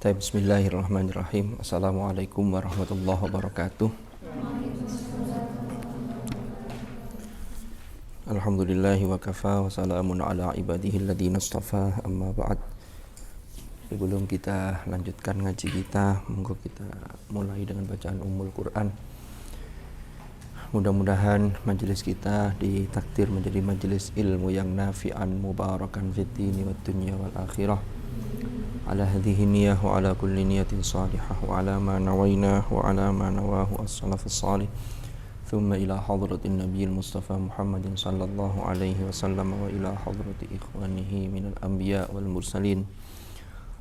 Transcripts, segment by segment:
Bismillahirrahmanirrahim. Assalamualaikum warahmatullahi wabarakatuh. Alhamdulillahi wa kafa wa salamun ala ibadihi alladhina istafa, amma ba'd. Sebelum kita lanjutkan ngaji kita, monggo kita mulai dengan bacaan Ummul Quran. Mudah-mudahan majelis kita ditakdir menjadi majelis ilmu yang nafi'an mubarakan fid dini wad dunya wal akhirah. Ala hadhihi niyyah wa ala kulli niyatin salihah wa ala ma nawaina wa ala ma nawahu as-salafus salih. Thumma ila hadratin nabiyil mustafa Muhammadin sallallahu alaihi wasallam wa ila hadrati ikhwanihi minal anbiya wal mursalin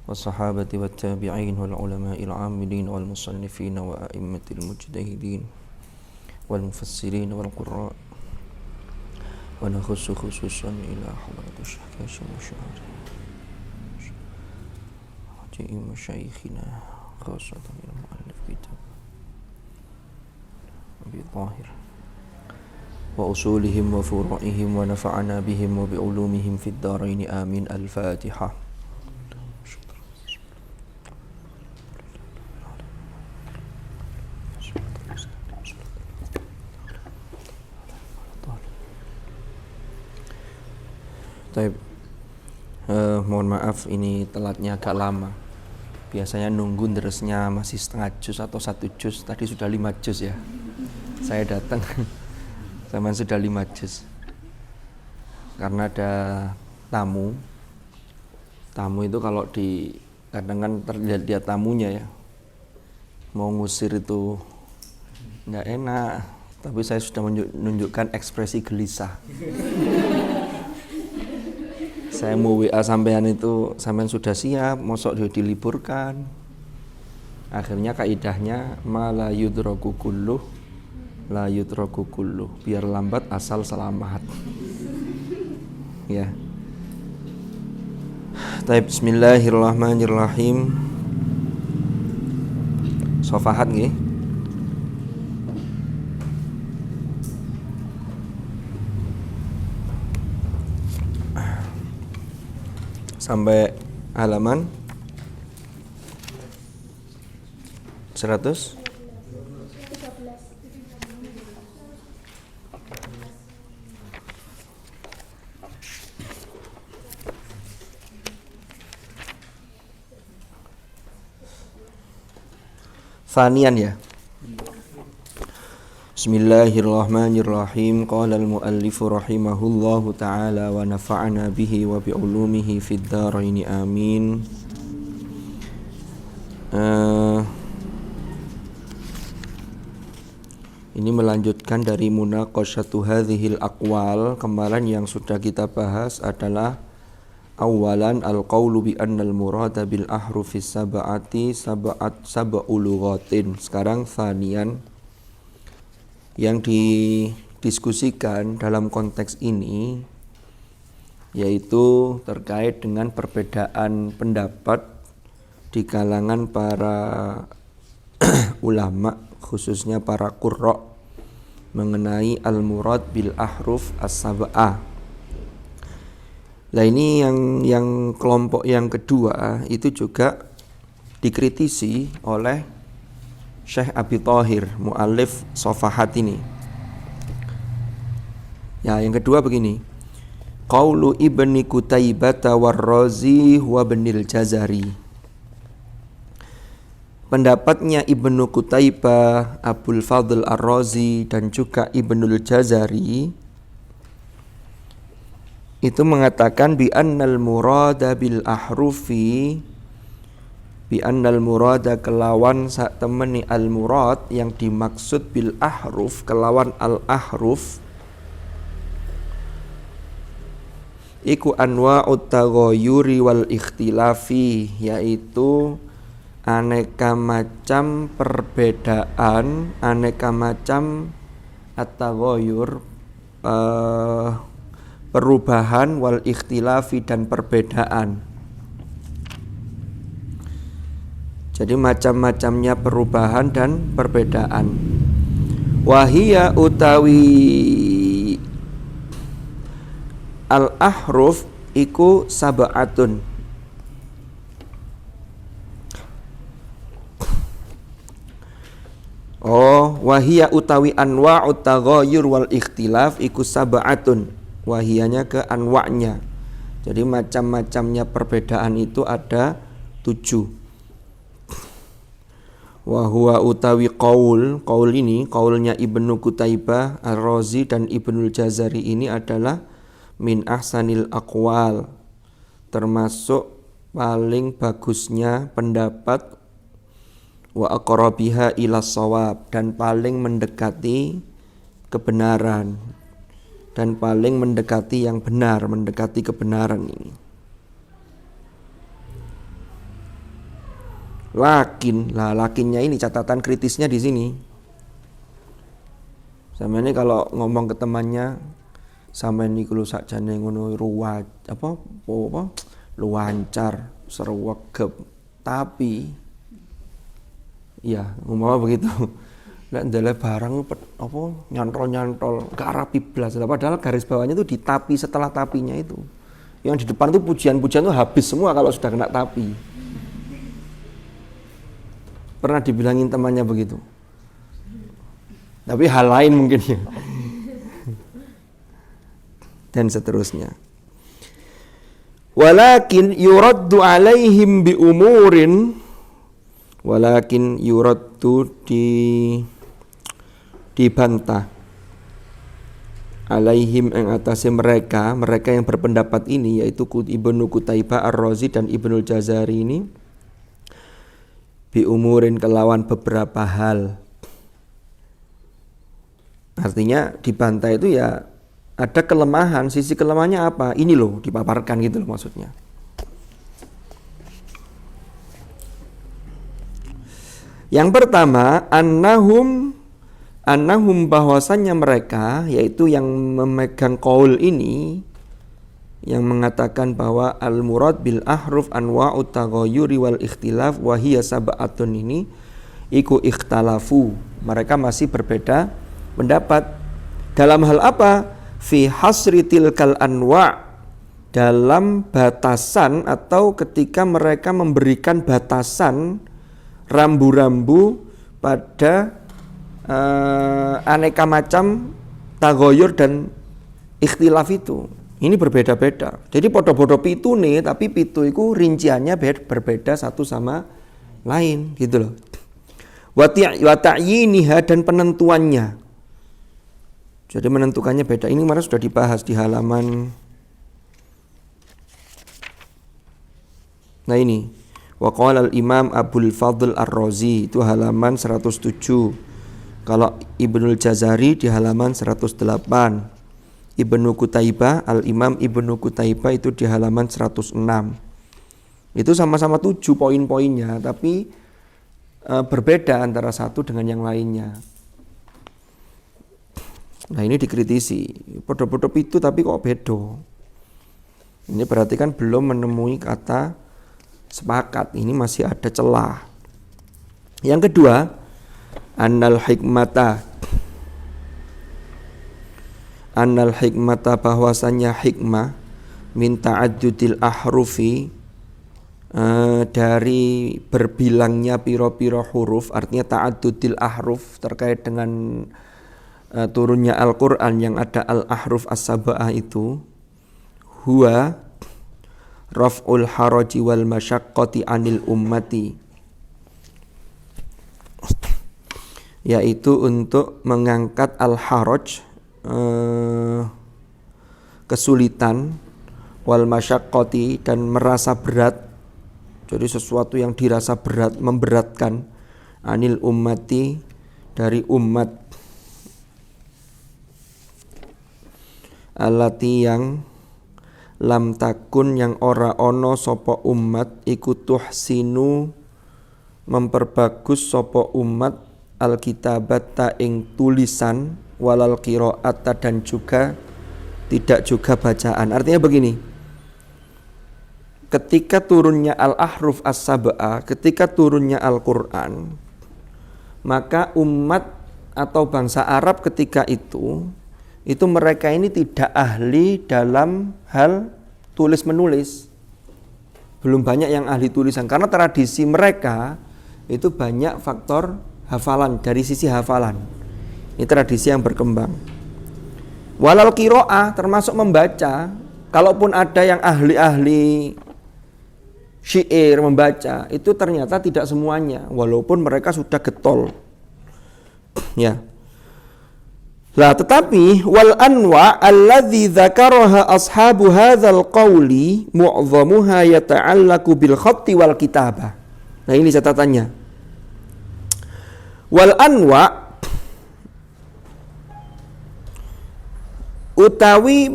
was sahabati wat tabi'in wal ulama'il 'amilin wal musannifin wa a'immatil mujtahidin wal mufassirin wal qurra. Wa nakhussu khususan ila hadratus syekh Hasyim Asy'ari مشايخنا خاصة من المؤلف كتاب أبي طاهر وأصولهم وفروعهم ونفعنا بهم وبعلومهم في الدارين آمين. الفاتحة. Mohon maaf ini telatnya agak lama. Biasanya nunggu deresnya masih setengah juz atau 1 juz. Tadi sudah 5 juz ya. Saya datang zaman sudah 5 juz. Karena ada tamu. Tamu itu kalau kadang kan terlihat dia tamunya ya. Mau ngusir itu nggak enak. Tapi saya sudah menunjukkan ekspresi gelisah. Saya mau WA sampean itu, sampean sudah siap, mosok diliburkan. Akhirnya kaidahnya la yudraku kulluh, la yudraku kulluh. Biar lambat asal selamat. Ya. Bismillahirrahmanirrahim. Sofahat nggih. Sampai halaman 100. Fanian ya. Bismillahirrahmanirrahim. Qala al-muallifu rahimahullahu ta'ala wa nafa'ana bihi wa bi'ulumihi fid dharaini amin. Ini melanjutkan dari munaqashatu hadhil aqwal. Kemarin yang sudah kita bahas adalah awalan al-qawlu bi annal murada bil ahrufis sab'ati sab'u lughatin. Sekarang thanian yang didiskusikan dalam konteks ini yaitu terkait dengan perbedaan pendapat di kalangan para ulama, khususnya para qurra, mengenai al-murad bil ahruf as-sab'ah. Nah ini yang kelompok yang kedua itu juga dikritisi oleh Syekh Abi Thahir, mu'allif Sofahat ini. Ya, yang kedua begini. Qaulu Ibni Qutaibah war-Razi wa Ibnil Jazari. Pendapatnya Ibnu Qutaibah, Abul Fadl Ar-Razi dan juga Ibnul Jazari itu mengatakan bi annal murada bil ahrufi, bi annal murada kelawan sak temeni al murad yang dimaksud bil ahruf kelawan al ahruf iku anwa'ut taghayyuri wal ikhtilafi, yaitu aneka macam perbedaan, aneka macam at-taghayyur, perubahan, wal ikhtilafi dan perbedaan. Jadi macam-macamnya perubahan dan perbedaan. Wahia utawi al-ahruf iku sab'atun. Wahia utawi anwa'ut taghayyur wal ikhtilaf iku sab'atun. Wahiyanya ke anwa'nya. Jadi macam-macamnya perbedaan itu ada 7. Wa huwa utawi qaul ini qaulnya Ibnu Qutaibah Ar-Razi dan Ibnul Jazari ini adalah min ahsanil aqwal, termasuk paling bagusnya pendapat, wa aqrabiha ila shawab, dan paling mendekati kebenaran, dan paling mendekati yang benar, mendekati kebenaran ini. Lakinnya ini catatan kritisnya di sini. Sama ini kalau ngomong ke temannya, sama ini kalau sakjane ngono luancar, serwegep, tapi ya umpama begitu. Nek ndele barang nyantol-nyantol ke arah kiblat, padahal garis bawahnya itu di tapi, setelah tapinya itu. Yang di depan itu pujian-pujian itu habis semua kalau sudah kena tapi. Pernah dibilangin temannya begitu. Tapi hal lain mungkin ya. Dan seterusnya. Walakin yuraddu alaihim bi umurin, walakin yuraddu dibantah alaihim yang atasnya mereka yang berpendapat ini, yaitu Ibnu Qutaibah Ar-Razi dan Ibnul Jazari ini, bi umurin kelawan beberapa hal. Artinya dibantah itu ya ada kelemahan, sisi kelemahannya apa? Ini loh dipaparkan gitu loh maksudnya. Yang pertama, annahum bahwasannya mereka, yaitu yang memegang qaul ini, yang mengatakan bahwa al-murad bil ahruf anwa'ut taghayyuri wal ikhtilaf wa hiya sab'atun ini iku ikhtalafu. Mereka masih berbeda pendapat. Dalam hal apa? Fi hasri tilkal anwa', dalam batasan atau ketika mereka memberikan batasan rambu-rambu pada aneka macam taghayyur dan ikhtilaf itu. Ini berbeda-beda. Jadi podo-podo pitu nih, tapi pitu itu rinciannya berbeda satu sama lain gitu loh. Wa ta'yiniha, dan penentuannya. Jadi menentukannya beda. Ini kemarin sudah dibahas di halaman. Nah ini. Wa qala al-Imam Abul Fadl Ar-Razi, itu halaman 107. Kalau Ibnul Jazari di halaman 108. Ibnu Qutaibah, Al-Imam Ibnu Qutaibah itu di halaman 106. Itu sama-sama 7 poin-poinnya, tapi berbeda antara satu dengan yang lainnya. Nah ini dikritisi, podo-podo itu tapi kok bedo. Ini berarti kan belum menemui kata sepakat, ini masih ada celah. Yang kedua, annal hikmata bahwasannya hikmah min ta'addudil ahrufi, dari berbilangnya piro-piro huruf, artinya ta'addudil ahruf terkait dengan turunnya Al-Quran yang ada al-ahruf as-sab'ah itu, huwa raf'ul haraji wal masyaqqati anil ummati, yaitu untuk mengangkat al-haraj, kesulitan, wal masyaqqati, dan merasa berat, jadi sesuatu yang dirasa berat, memberatkan, anil ummati, dari umat, alati yang lam takun, yang ora ono sopo umat, iku tuhsinu, memperbagus sopo umat, alkitabata ing tulisan, walal qiraata, dan juga tidak juga bacaan. Artinya begini, ketika turunnya al-ahruf as-sab'ah, ketika turunnya Al-Quran, maka umat atau bangsa Arab ketika itu mereka ini tidak ahli dalam hal tulis menulis. Belum banyak yang ahli tulisan, karena tradisi mereka itu banyak faktor hafalan, dari sisi hafalan. Ini tradisi yang berkembang. Walal qiraah termasuk membaca, kalaupun ada yang ahli-ahli syair membaca, itu ternyata tidak semuanya, walaupun mereka sudah getol. Ya. Lah tetapi wal anwa alladzi dzakaraha ashabu hadzal qawli mu'dhamuha yata'allaqu bil khatti wal kitabah. Nah ini catatannya. Wal anwa utawi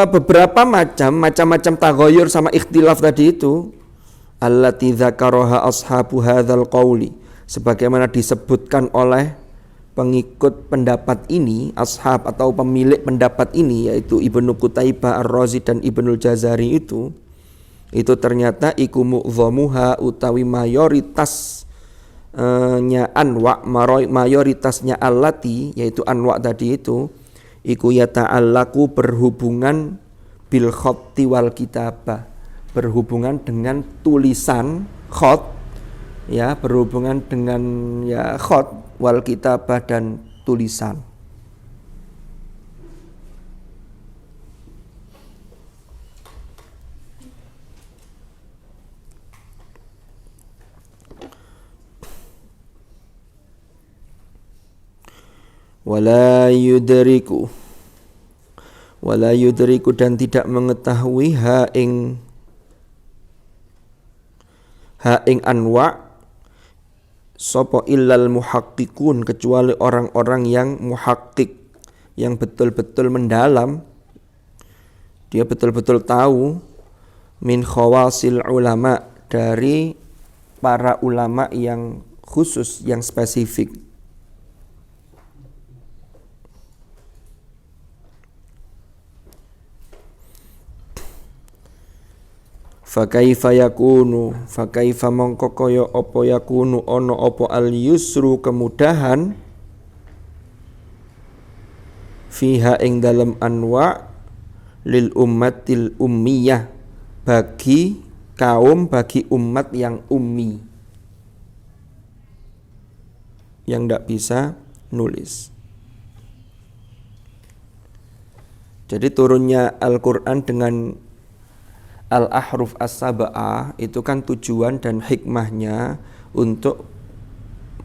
beberapa macam-macam taghayyur sama ikhtilaf tadi itu, allati dzakaraha ashabu hadzal qawli, sebagaimana disebutkan oleh pengikut pendapat ini, ashab atau pemilik pendapat ini, yaitu Ibnu Qutaibah Ar-Razi dan Ibnul Jazari itu ternyata iku mu'dhamuha utawi mayoritasnya anwa, mayoritasnya allati, yaitu anwa tadi itu iku yata'allaku berhubungan bil khatti wal kitabah, berhubungan dengan tulisan khat, ya, berhubungan dengan ya khat wal kitabah dan tulisan. Wala yudriku dan tidak mengetahui ha ing anwa sapa illal muhaqqiqun, kecuali orang-orang yang muhaqqiq, yang betul-betul mendalam, dia betul-betul tahu, min khawasil ulama, dari para ulama yang khusus, yang spesifik. Fakaifa mongko kaya apa yakunu ono apa al yusru, kemudahan, fiha ing dalam anwa, lil ummatil ummiyah, bagi umat yang ummi, yang tidak bisa nulis. Jadi turunnya Al-Quran dengan al-ahruf as-sab'ah itu kan tujuan dan hikmahnya untuk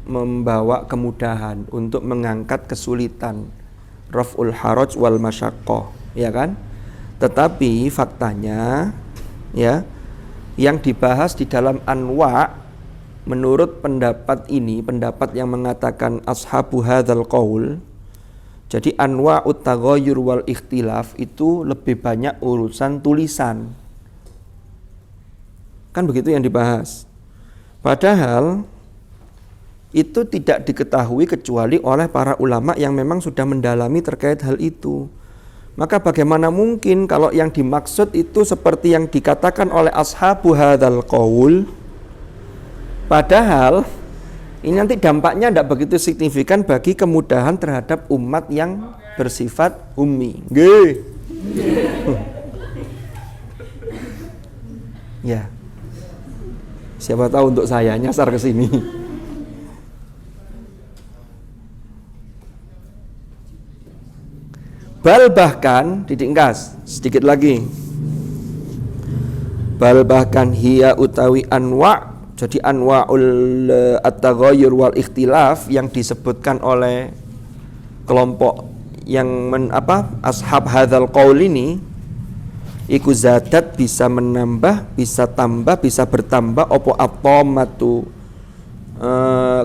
membawa kemudahan, untuk mengangkat kesulitan, raf'ul haraj wal masyaqqah, ya kan? Tetapi faktanya, ya, yang dibahas di dalam anwa, menurut pendapat ini, pendapat yang mengatakan ashabu hadzal qaul, jadi anwa ut-taghayyur wal ikhtilaf itu lebih banyak urusan tulisan. Kan begitu yang dibahas. Padahal itu tidak diketahui kecuali oleh para ulama yang memang sudah mendalami terkait hal itu. Maka bagaimana mungkin kalau yang dimaksud itu seperti yang dikatakan oleh ashabu hadzal qaul, padahal ini nanti dampaknya tidak begitu signifikan bagi kemudahan terhadap umat yang bersifat ummi. Ya. Siapa tahu untuk saya nyasar ke sini. Bal bahkan didingkas sedikit lagi. Bal bahkan hiya utawi anwa, jadi anwaul at-taghayyur wal ikhtilaf yang disebutkan oleh kelompok yang ashab hadzal qaul ini, iku zadat bisa menambah, bisa tambah, bisa bertambah opo atomatu,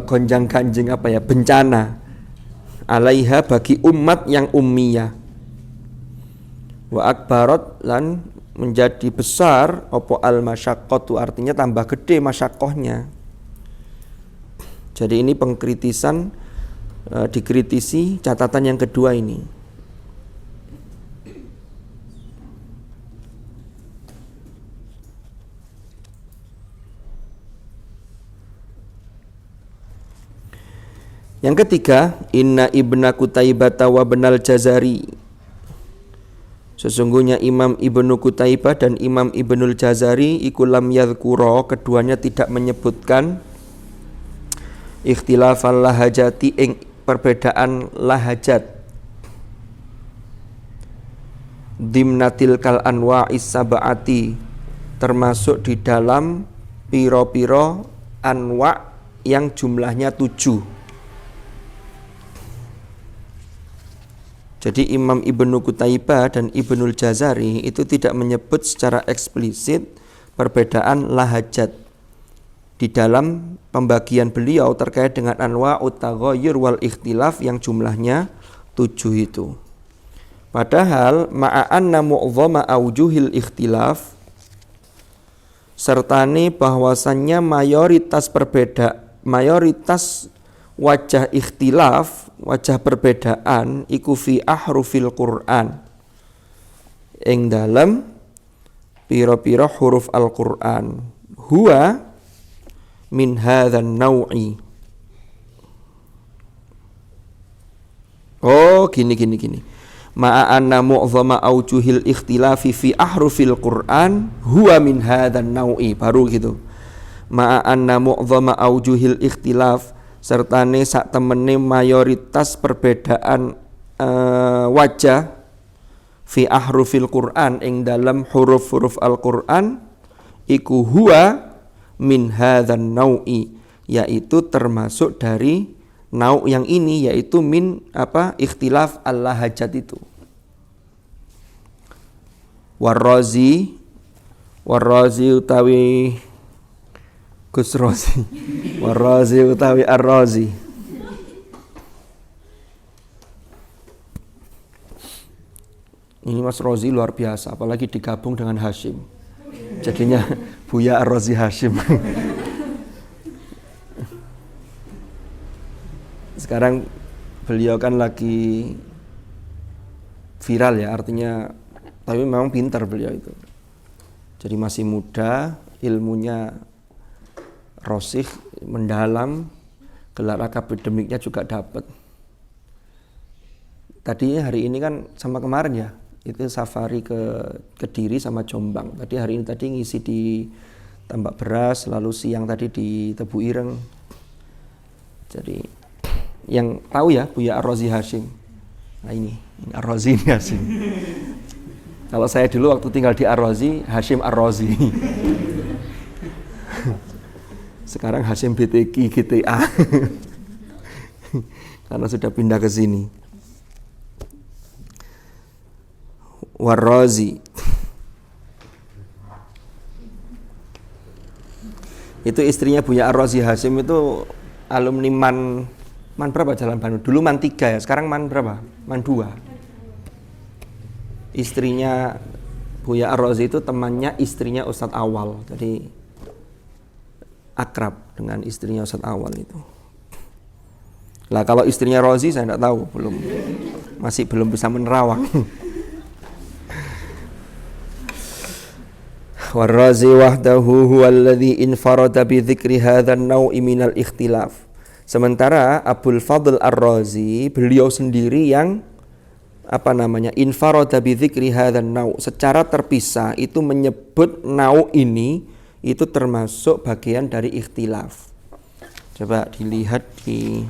gonjang-ganjing bencana, alaiha bagi umat yang ummiyah, wa akbarat lan menjadi besar opo al masyaqqatu, artinya tambah gede masyaqqahnya. Jadi ini pengkritisan, dikritisi catatan yang kedua ini. Yang ketiga, inna ibna Qutaibah wa benal Jazari, sesungguhnya Imam Ibnu Qutaibah dan Imam Ibnul Jazari iku lam yadhkura, keduanya tidak menyebutkan ikhtilafal lahajati ing perbedaan lahajat dimnatil kal anwa'is sab'ati, termasuk di dalam piro-piro anwa' yang jumlahnya 7. Jadi Imam Ibnu Qutaibah dan Ibnul Jazari itu tidak menyebut secara eksplisit perbedaan lahajat di dalam pembagian beliau terkait dengan anwa'ut taghayyur wal ikhtilaf yang jumlahnya 7 itu. Padahal ma'anna mu'dhama aujuhil ikhtilaf, sertane bahwasannya mayoritas wajah ikhtilaf, wajah perbedaan iku fi ahrufil Qur'an, ing dalem pira-pira huruf Al-Qur'an, huwa min hadzal nau'i. Oh, gini. Ma'anna mu'dhama aujuhil ikhtilafi fi ahrufil Qur'an huwa min hadzal nau'i, baru gitu. Ma'anna mu'dhama aujuhil ikhtilaf, sertane sak temene mayoritas perbedaan wajah fi ahrufil Qur'an ing dalam huruf-huruf Al-Qur'an iku huwa min hadzal nau'i, yaitu termasuk dari nau' yang ini, yaitu min ikhtilaf al-lahajat itu. Warrazi utawi Gus Rozi, Warrazi utawi Ar-Razi. Ini Mas Rozi luar biasa, apalagi digabung dengan Hashim. Jadinya Buya Ar-Razi Hashim. Sekarang beliau kan lagi viral ya, artinya, tapi memang pintar beliau itu. Jadi masih muda, ilmunya rosih, mendalam, gelar akademiknya juga dapat. Tadi hari ini kan sama kemarin ya, itu safari ke Kediri sama Jombang. Tadi hari ini ngisi di Tambak Beras, lalu siang tadi di Tebu Ireng. Jadi yang tahu ya Buya Ar-Razi Hashim. Nah ini Ar-Razi ini Hashim. Kalau saya dulu waktu tinggal di Ar-Razi, Hashim Ar-Razi. Sekarang Hashim BTQ GTA. Karena sudah pindah ke sini. War-Razi itu istrinya Buya Ar-Razi Hashim itu alumni man berapa Jalan Bandung? Dulu man 3 ya, sekarang man berapa? Man 2. Istrinya Buya Ar-Razi itu temannya istrinya Ustadz Awal, jadi akrab dengan istrinya Ustadz Awal itu. Lah kalau istrinya Rozi saya tidak tahu, masih belum bisa menerawang. War-Razi wahdahu huwallazi infarada bi dzikri hadzal naw'i minal ikhtilaf. Sementara Abul Fadl Ar-Razi, beliau sendiri yang infarada bi dzikri hadzal naw', secara terpisah itu menyebut naw' ini itu termasuk bagian dari ikhtilaf. Coba dilihat di,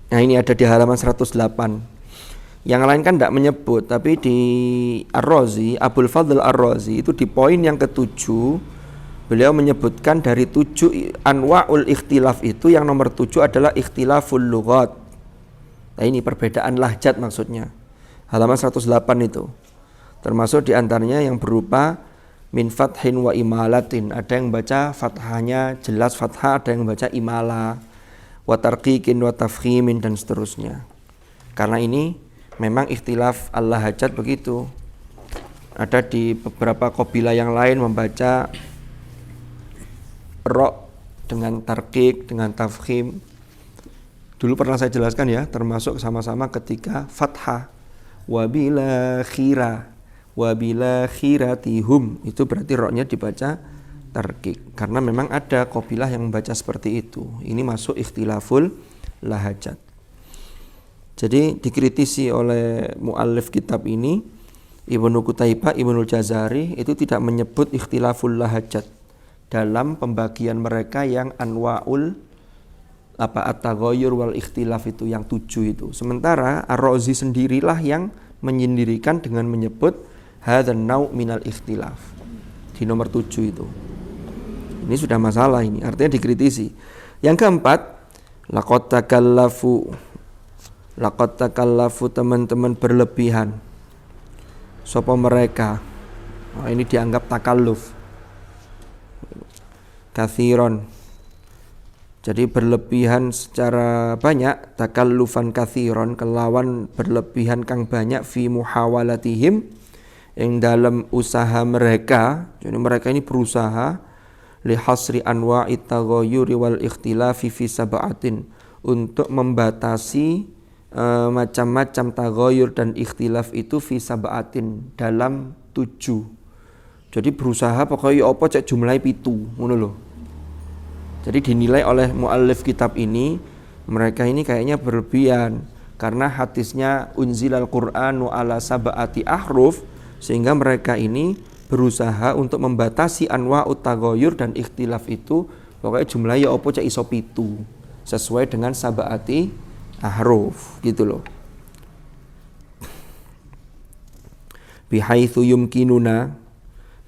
nah ini ada di halaman 108. Yang lain kan tidak menyebut, tapi di Ar-Razi, Abul Fadl Ar-Razi itu di poin yang ke-7 beliau menyebutkan dari 7 anwa'ul ikhtilaf itu yang nomor 7 adalah ikhtilaful lughat. Nah ini perbedaan lahjat maksudnya. Halaman 108 itu. Termasuk diantaranya yang berupa min fathin wa imalatin. Ada yang baca fathahnya jelas fathah, ada yang baca imala, wa tarqiqin wa tafkhimin dan seterusnya. Karena ini memang ikhtilaf al-lahajat begitu. Ada di beberapa qabilah yang lain membaca ro dengan tarqiq, dengan tafkhim. Dulu pernah saya jelaskan ya, termasuk sama-sama ketika fathah wabila khira, wabila khiratihum, itu berarti ro-nya dibaca tarqiq. Karena memang ada qabilah yang membaca seperti itu. Ini masuk ikhtilaful lahajat. Jadi dikritisi oleh muallif kitab ini, Ibnu Qutaibah, Ibnul Jazari itu tidak menyebut ikhtilaful lahajat dalam pembagian mereka yang anwa'ul at-taghayyur wal ikhtilaf itu yang 7 itu. Sementara Ar-Razi sendirilah yang menyendirikan dengan menyebut hadzal nau' minal ikhtilaf. Di nomor 7 itu. Ini sudah masalah ini, artinya dikritisi. Yang keempat, laqad takallafu teman-teman berlebihan. Sapa mereka? Nah, ini dianggap takalluf. Katsiron. Jadi berlebihan secara banyak, takallufan katsiron kelawan berlebihan kang banyak fi muhawalatihim yang dalam usaha mereka. Jadi mereka ini berusaha li hasri anwa'it taghayyuri wal ikhtilafi fi sab'atin untuk membatasi macam-macam taghayyur dan ikhtilaf itu fi sab'atin dalam 7. Jadi berusaha pokoknya apa cek jumlahe 7 ngono lho. Jadi dinilai oleh muallif kitab ini mereka ini kayaknya berlebihan karena hadisnya unzilal Qur'anu ala sab'ati ahruf sehingga mereka ini berusaha untuk membatasi anwa'ut taghayyur dan ikhtilaf itu pokoknya jumlahnya apa cek iso 7 sesuai dengan sab'ati ahruf gitu loh. Bihaitsu yumkinuna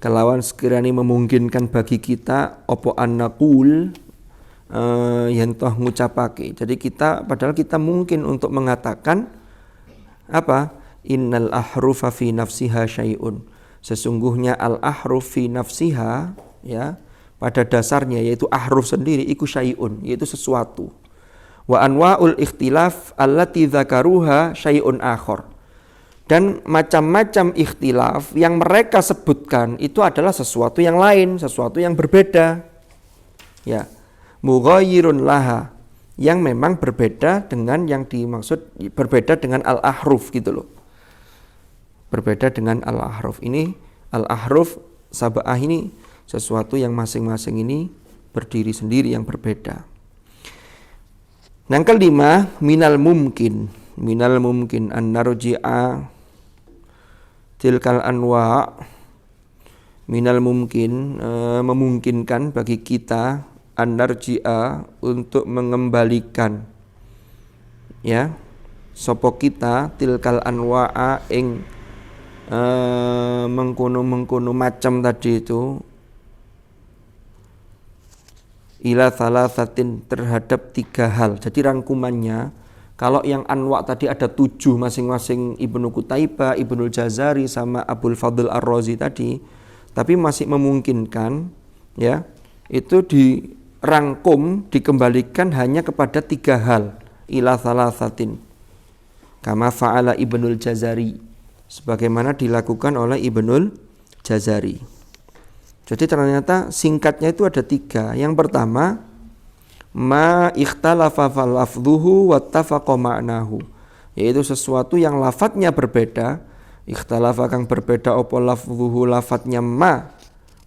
kelawan sekiranya memungkinkan bagi kita opo annaqul yen toh ngucapake. Jadi padahal kita mungkin untuk mengatakan apa? Innal ahrufa fi nafsiha syai'un. Sesungguhnya al ahruf fi nafsiha ya pada dasarnya yaitu ahruf sendiri iku syai'un yaitu sesuatu. Wa anwa'ul ikhtilaf allati dzakaruha syai'un akhar. Dan macam-macam ikhtilaf yang mereka sebutkan itu adalah sesuatu yang lain, sesuatu yang berbeda. Ya, mughayyirun laha yang memang berbeda dengan yang dimaksud, berbeda dengan al-ahruf gitu loh. Berbeda dengan al-ahruf. Ini al-ahruf sab'ah ini sesuatu yang masing-masing ini berdiri sendiri yang berbeda. Yang kelima, minal mumkin an narji'a tilkal anwa' minal mumkin memungkinkan bagi kita an narji'a untuk mengembalikan ya sapa kita tilkal anwa'a ing mengkono macam tadi itu ila thalathatin terhadap 3 hal. Jadi rangkumannya kalau yang anwa tadi ada 7 masing-masing Ibnu Qutaibah, Ibnu Jazari sama Abul Fadl Ar-Razi tadi, tapi masih memungkinkan ya itu dirangkum dikembalikan hanya kepada 3 hal ila thalathatin kama fa'ala Ibnul Jazari sebagaimana dilakukan oleh Ibnul Jazari. Jadi ternyata singkatnya itu ada 3. Yang pertama, ma ikhtalafa fal lafdhuhu wattafaqa ma'nahu, yaitu sesuatu yang lafadznya berbeda, ikhtalafa kang berbeda apa lafdhuhu lafadznya ma,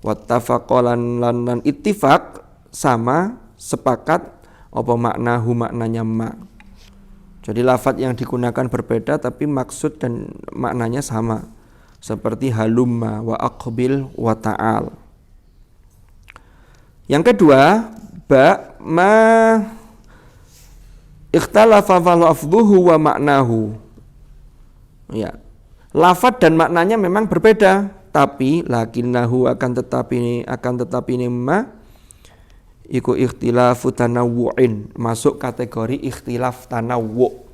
wattafaqa lan ittifaq sama sepakat apa maknahu maknanya ma. Jadi lafadz yang digunakan berbeda tapi maksud dan maknanya sama. Seperti halumma wa aqbil wa ta'al. Yang kedua, ba ma ikhtalafa lafdhuhu wa maknahu. Ya. Lafadz dan maknanya memang berbeda, tapi lakinnahu akan tetapi ma iku ikhtilafu tanawwu'in, masuk kategori ikhtilaf tanawwu',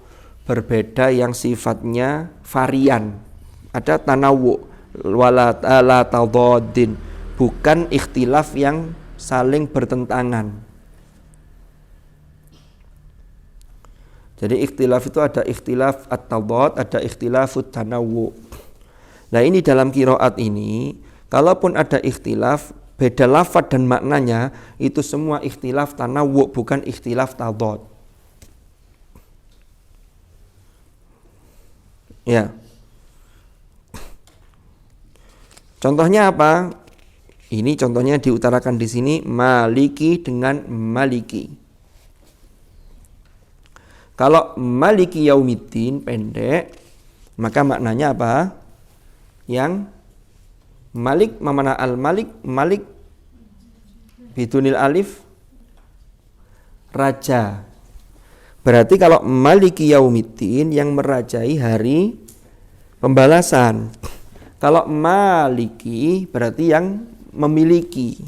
berbeda yang sifatnya varian. Ada tanawwu' wala tadaddin, bukan ikhtilaf yang saling bertentangan. Jadi ikhtilaf itu ada ikhtilaf at-tadad, ada ikhtilaf at-tanawwu'. Nah ini dalam qiraat ini, kalaupun ada ikhtilaf, beda lafadz dan maknanya, itu semua ikhtilaf tanawwu', bukan ikhtilaf tadad. Ya. Contohnya apa? Ini contohnya diutarakan di sini maliki dengan maliki. Kalau maliki yaumiddin pendek, maka maknanya apa? Yang malik mana al-malik, malik bidunil alif raja. Berarti kalau maliki yaumiddin yang merajai hari pembalasan. Kalau maliki berarti yang memiliki.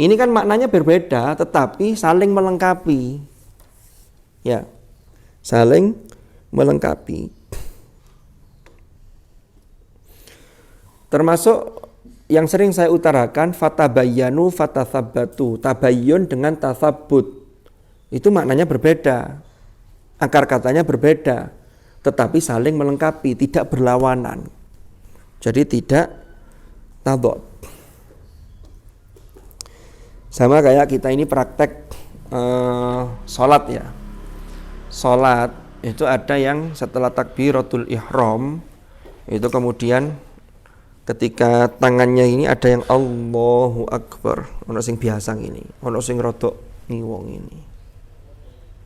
Ini kan maknanya berbeda tetapi saling melengkapi. Ya. Saling melengkapi. Termasuk yang sering saya utarakan fatabayyanu fatatsabbatu. Tabayyun dengan tatsabbut. Itu maknanya berbeda. Akar katanya berbeda, tetapi saling melengkapi, tidak berlawanan. Jadi tidak tadad. Sama kayak kita ini praktek sholat ya. Sholat itu ada yang setelah takbiratul ihram itu kemudian ketika tangannya ini ada yang Allahu Akbar, ono sing biasa ini, ono sing rodok ngiwong ini.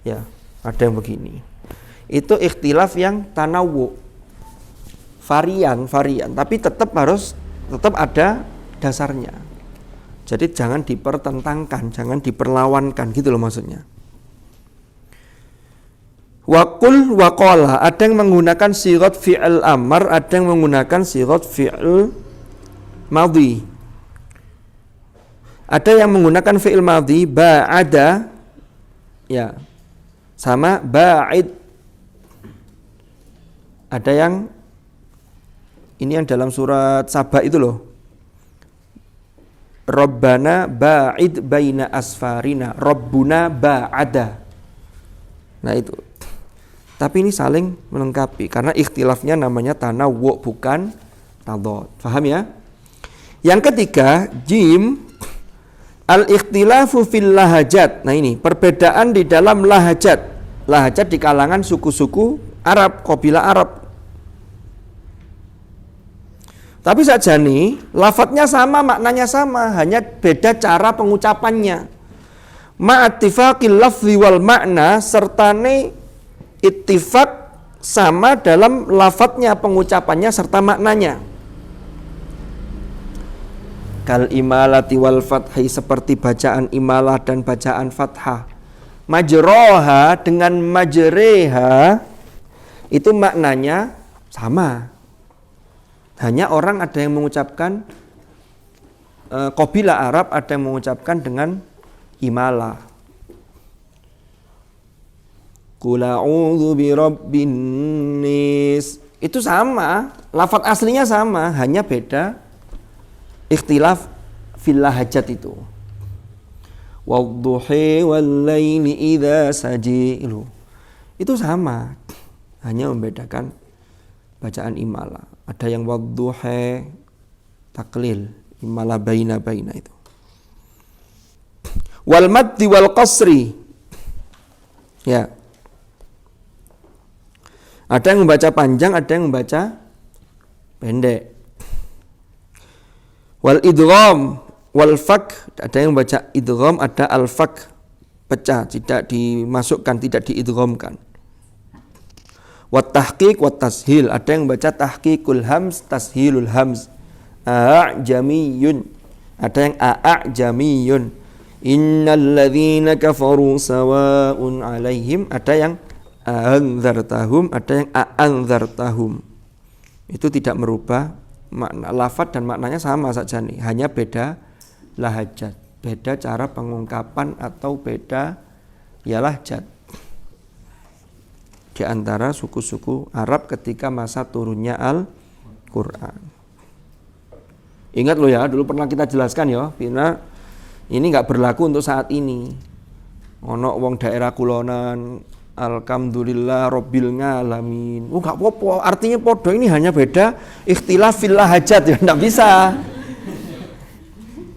Ya, ada yang begini. Itu ikhtilaf yang tanawwu. Varian, tapi tetap ada dasarnya. Jadi jangan dipertentangkan, jangan diperlawankan gitu loh maksudnya. Waqul waqala, ada yang menggunakan sigat fi'il amr, ada yang menggunakan sigat fi'il madhi. Ada yang menggunakan fi'il madhi ba'ada ya sama ba'id. Ada yang ini yang dalam surat Saba itu loh. Rabbana ba'id baina asfarina, Rabbuna ba'ada. Nah itu. Tapi ini saling melengkapi karena ikhtilafnya namanya tanawwu bukan tadad. Paham ya? Yang ketiga, jim al-ikhtilafu fil lahajat. Nah ini perbedaan di dalam lahajat. Lahajat di kalangan suku-suku Arab, qabilah Arab. Tapi saja nih, lafadznya sama, maknanya sama, hanya beda cara pengucapannya. Ma'attifaqil lafzi wal makna sertane ittifaq sama dalam lafadznya, pengucapannya serta maknanya. Kal imalati wal fathi, seperti bacaan imalah dan bacaan fathah. Majroha dengan majreha itu maknanya sama. Hanya orang ada yang mengucapkan qabilah Arab, ada yang mengucapkan dengan imalah. Qul a'udzu birabbin nas. Itu sama, lafadz aslinya sama, hanya beda ikhtilaf fil lahajat itu. Wadduhi wal laili idza saji. Itu sama, hanya membedakan bacaan imalah. Ada yang wadduhi taklil, imalah baina itu. Wal maddi wal qasri. Ya. Ada yang membaca panjang, ada yang membaca pendek. Wal idgham wal fak, ada yang membaca idgham, ada al fak, pecah, tidak dimasukkan, tidak diidghamkan. Wat tahqiq wat tashil, ada yang membaca tahqiqul hams, tashilul hams. A'jamiyun, ada yang a'jamiyun. Innal ladzina kafaru sawa'un 'alaihim, ada yang anzartahum, ada yang a'anzartahum. Itu tidak merubah makna, lafadz dan maknanya sama saja nih, hanya beda lahajat, beda cara pengungkapan atau beda ya lahjat di antara suku-suku Arab ketika masa turunnya Al-Qur'an. Ingat lo ya, dulu pernah kita jelaskan ya, Bina, ini enggak berlaku untuk saat ini. Ono wong daerah kulonan alhamdulillah rabbil ngalamin. Oh enggak apa-apa, artinya podo, ini hanya beda ikhtilaf fil lahajat ya, enggak bisa.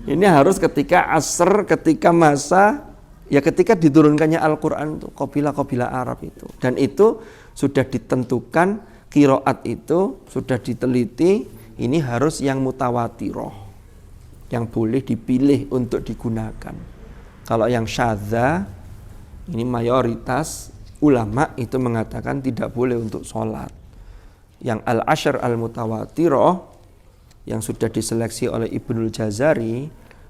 Ini harus ketika asr, ketika masa ya ketika diturunkannya Al-Qur'an itu qabilah-qabilah Arab itu. Dan itu sudah ditentukan, qiraat itu sudah diteliti, ini harus yang mutawatirah, yang boleh dipilih untuk digunakan. Kalau yang syadza, ini mayoritas ulama itu mengatakan tidak boleh untuk sholat. Yang al-ashr al-mutawatirah yang sudah diseleksi oleh Ibnul Jazari,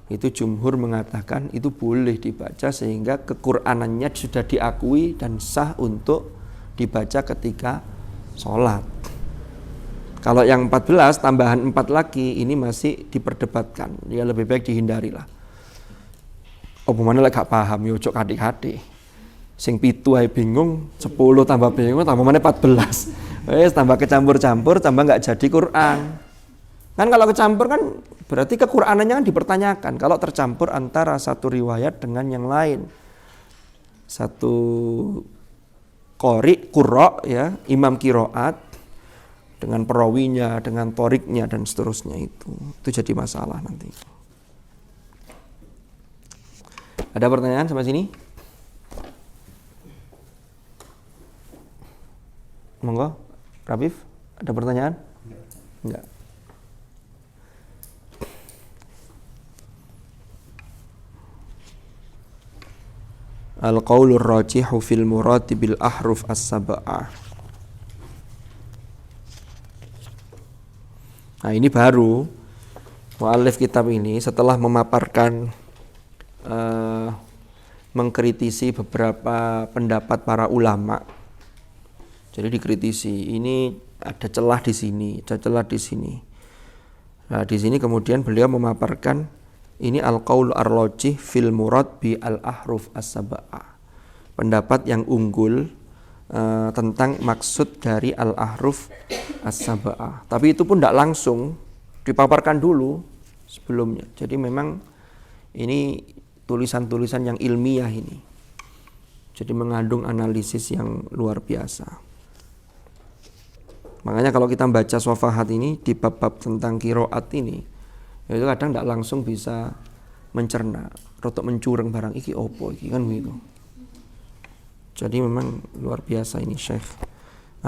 Itu jumhur mengatakan itu boleh dibaca sehingga kequr'anannya sudah diakui dan sah untuk dibaca ketika sholat. Kalau yang 14 tambahan 4 lagi ini masih diperdebatkan. Ya lebih baik dihindari lah. Apa mana lek gak paham yo ojo katik-katik. Sing 7 ae bingung, 10 tambah bingung tambah mana 14. Wes tambah kecampur-campur tambah enggak jadi Quran. Kan kalau kecampur kan berarti kequr'anannya kan dipertanyakan. Kalau tercampur antara satu riwayat dengan yang lain. Satu qurra ya, imam qiraat dengan perawinya, dengan toriknya dan seterusnya itu jadi masalah nanti. Ada pertanyaan sampai sini? Monggo, Rabif, ada pertanyaan? Enggak. Al-qaulur rajihu fil murati bil ahruf as-sab'ah. Nah, ini baru mu'allif kitab ini setelah memaparkan mengkritisi beberapa pendapat para ulama. Jadi dikritisi, ini ada celah di sini, ada celah di sini. Nah, di sini kemudian beliau memaparkan ini al-qaul ar-rajih fil murad bi al-ahruf as-sab'ah. Pendapat yang unggul tentang maksud dari al-ahruf as-sab'ah. Tapi itu pun tidak langsung dipaparkan dulu sebelumnya. Jadi memang ini tulisan-tulisan yang ilmiah ini. Jadi mengandung analisis yang luar biasa. Makanya kalau kita baca Shafahat ini di bab-bab tentang qiraat ini, itu kadang tidak langsung bisa mencerna, rotok mencureng barang iki opo iki kan begitu. Jadi memang luar biasa ini Syekh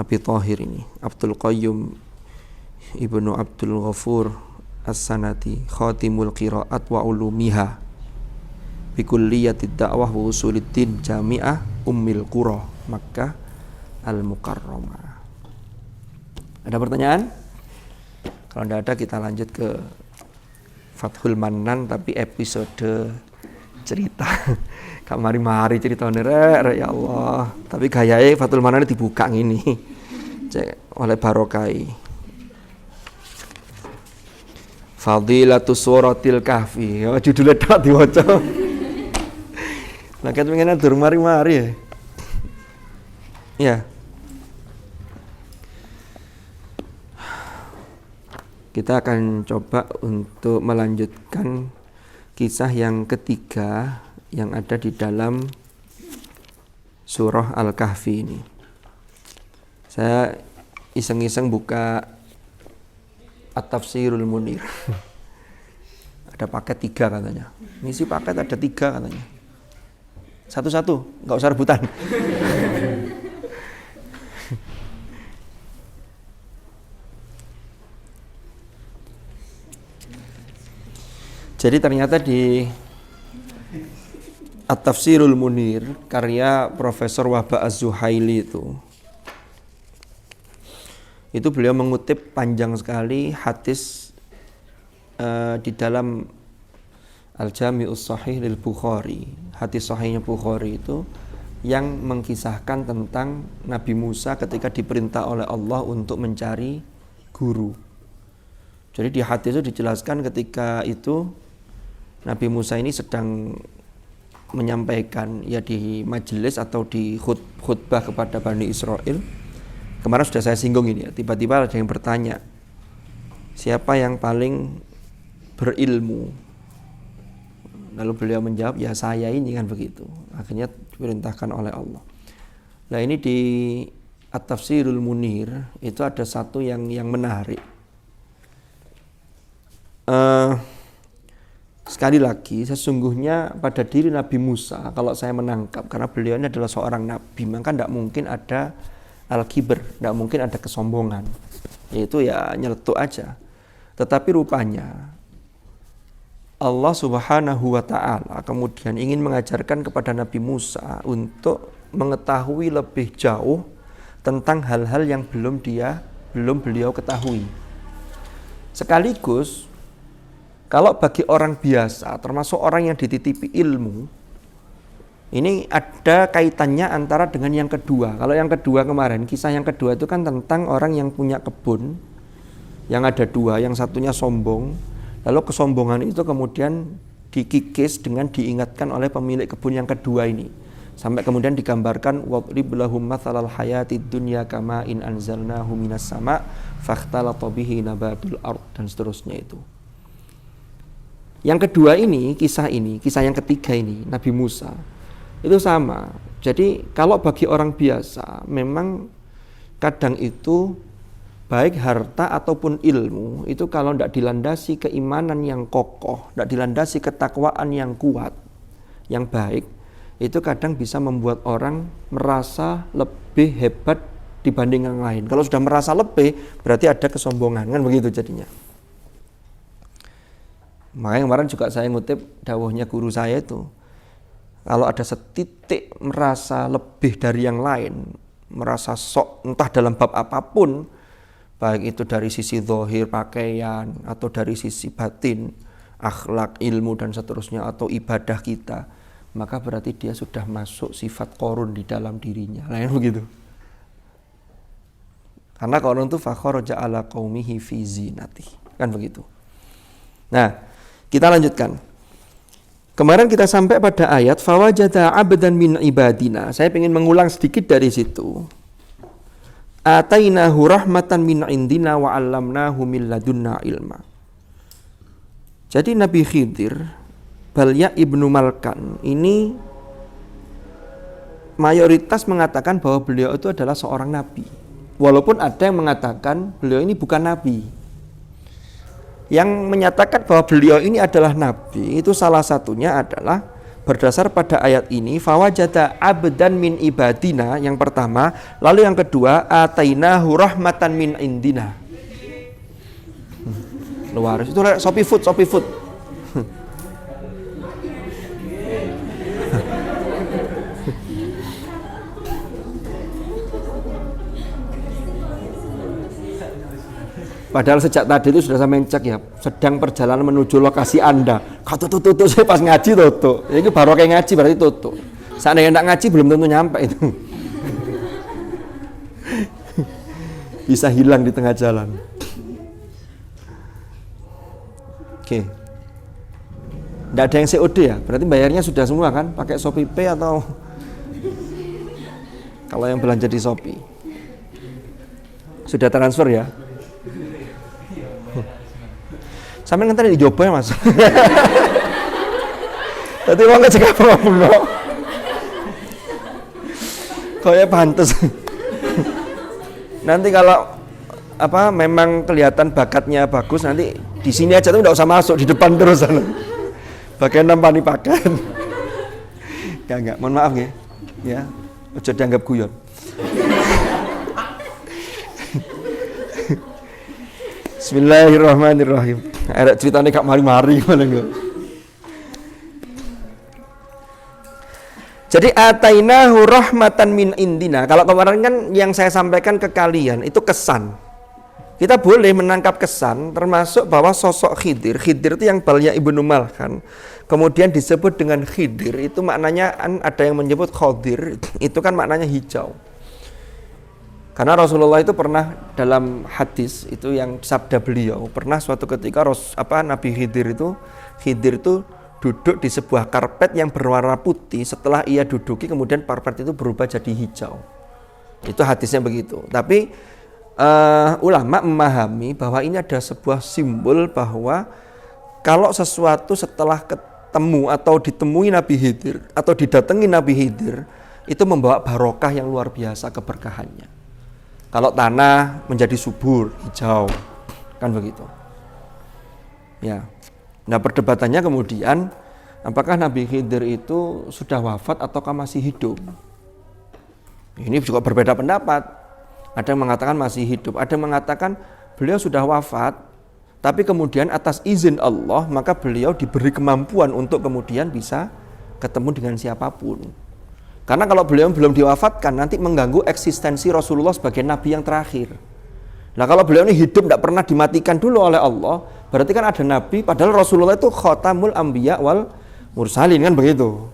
Abi Thahir ini, Abdul Qayyum Ibnu Abdul Ghafur As-Sanati, Khatimul Qiraat wa Ulumiha bi Kulliyatid Da'wah wa Usuluddin Jami'ah Ummil Qura Makkah Al-Mukarramah. Ada pertanyaan? Kalau tidak ada kita lanjut ke Fathul Mannan tapi episode cerita. Kak mari-mari cerita rek ya Allah. Tapi gayae Fathul Mannan dibuka ngini. Cek oleh Barokai. Fadilatus Suratil Kahfi. Oh, judulnya tok diwaca. Lah ket pengen dur mari-mari ya. Ya. Kita akan coba untuk melanjutkan kisah yang ketiga yang ada di dalam surah Al-Kahfi ini. Saya iseng-iseng buka At-Tafsirul Munir. Ada paket 3 katanya. Ngisi paket ada 3 katanya. Satu-satu, nggak usah rebutan. Jadi ternyata di At-Tafsirul Munir karya Profesor Wahba Az-Zuhaili itu beliau mengutip panjang sekali hadis di dalam Al-Jami'us Shahih lil Bukhari. Hadis sahihnya Bukhari itu yang mengkisahkan tentang Nabi Musa ketika diperintah oleh Allah untuk mencari guru. Jadi di hadis itu dijelaskan ketika itu Nabi Musa ini sedang menyampaikan ya di majelis atau di khutbah kepada Bani Israel. Kemarin sudah saya singgung ini ya, tiba-tiba ada yang bertanya, siapa yang paling berilmu? Lalu beliau menjawab, ya saya ini kan begitu. Akhirnya diperintahkan oleh Allah. Nah ini di At-Tafsirul Munir itu ada satu yang menarik. Sekali lagi, sesungguhnya pada diri Nabi Musa, kalau saya menangkap, karena beliau ini adalah seorang nabi, maka tidak mungkin ada al-kibr, tidak mungkin ada kesombongan, yaitu ya nyeletuk aja. Tetapi rupanya Allah Subhanahu wa ta'ala kemudian ingin mengajarkan kepada Nabi Musa untuk mengetahui lebih jauh tentang hal-hal yang belum beliau ketahui. Sekaligus Kalau bagi orang biasa, termasuk orang yang dititipi ilmu, ini ada kaitannya antara dengan yang kedua. Kalau yang kedua kemarin, kisah yang kedua itu kan tentang orang yang punya kebun, yang ada dua, yang satunya sombong, lalu kesombongan itu kemudian dikikis dengan diingatkan oleh pemilik kebun yang kedua ini. Sampai kemudian digambarkan wadrib lahum matsalal hayatid dunya kama in anzalnahu minas sama fakhtalata bihi nabatul ard dan seterusnya itu. Yang kedua ini, kisah yang ketiga ini, Nabi Musa, itu sama. Jadi kalau bagi orang biasa, memang kadang itu, baik harta ataupun ilmu, itu kalau tidak dilandasi keimanan yang kokoh, tidak dilandasi ketakwaan yang kuat, yang baik, itu kadang bisa membuat orang merasa lebih hebat dibanding yang lain. Kalau sudah merasa lebih, berarti ada kesombongan, kan begitu jadinya. Makanya kemarin juga saya ngutip dawuhnya guru saya itu, kalau ada setitik merasa lebih dari yang lain, merasa sok entah dalam bab apapun, baik itu dari sisi zahir pakaian atau dari sisi batin, akhlak, ilmu dan seterusnya, atau ibadah kita, maka berarti dia sudah masuk sifat korun di dalam dirinya. Lain begitu. Karena korun itu fakharaja ala qaumihi fi zinati, kan begitu. Nah, kita lanjutkan. Kemarin kita sampai pada ayat fawajada 'abdan min ibadina. Saya ingin mengulang sedikit dari situ. Atainahu rahmatan min indina wa 'allamnahu min ladunna ilma. Jadi Nabi Khidir Balya ibnu Malkan ini mayoritas mengatakan bahwa beliau itu adalah seorang nabi. Walaupun ada yang mengatakan beliau ini bukan nabi. Yang menyatakan bahwa beliau ini adalah nabi itu salah satunya adalah berdasar pada ayat ini fawajada abdan min ibadina yang pertama, lalu yang kedua atainahu rahmatan min indina. Luar itu Shopee Food. Padahal sejak tadi itu sudah saya cek ya, sedang perjalanan menuju lokasi Anda. Kau tutup, saya pas ngaji tutup. Ini baru kayak ngaji berarti tutup. Seandainya enggak ngaji belum tentu nyampe itu. Bisa hilang di tengah jalan. Oke. Enggak ada yang COD ya? Berarti bayarnya sudah semua kan? Pakai Shopee Pay atau kalau yang belanja di Shopee? Sudah transfer ya? Sampai nanti dicoba ya mas. Tadi uang gak cekap apa-apa. Kayaknya pantes. Nanti kalau memang kelihatan bakatnya bagus, nanti di sini aja tuh nggak usah masuk di depan terus. Bagian nampani pakaian. Enggak, mohon maaf ya. Ya, ojo dianggap guyon. Bismillahirrahmanirrahim. Ada ceritanya gak mari-mari mana enggak. Jadi atainahu rahmatan min indina. Kalau kemarin kan yang saya sampaikan ke kalian itu kesan. Kita boleh menangkap kesan termasuk bahwa sosok Khidir itu yang Balya ibnu Malkan. Kemudian disebut dengan Khidir itu maknanya ada yang menyebut Khodir itu kan maknanya hijau. Karena Rasulullah itu pernah dalam hadis itu yang sabda beliau pernah suatu ketika Nabi Khidir itu duduk di sebuah karpet yang berwarna putih. Setelah ia duduki kemudian karpet itu berubah jadi hijau. Itu hadisnya begitu. Tapi ulama memahami bahwa ini ada sebuah simbol bahwa kalau sesuatu setelah ketemu atau ditemui Nabi Khidir atau didatangi Nabi Khidir itu membawa barokah yang luar biasa keberkahannya. Kalau tanah menjadi subur, hijau, kan begitu. Ya. Nah perdebatannya kemudian, apakah Nabi Khidir itu sudah wafat ataukah masih hidup? Ini juga berbeda pendapat. Ada yang mengatakan masih hidup, ada yang mengatakan beliau sudah wafat, tapi kemudian atas izin Allah, maka beliau diberi kemampuan untuk kemudian bisa ketemu dengan siapapun. Karena kalau beliau belum diwafatkan nanti mengganggu eksistensi Rasulullah sebagai nabi yang terakhir. Nah kalau beliau ini hidup tidak pernah dimatikan dulu oleh Allah, berarti kan ada nabi, padahal Rasulullah itu khatamul anbiya wal mursalin kan begitu.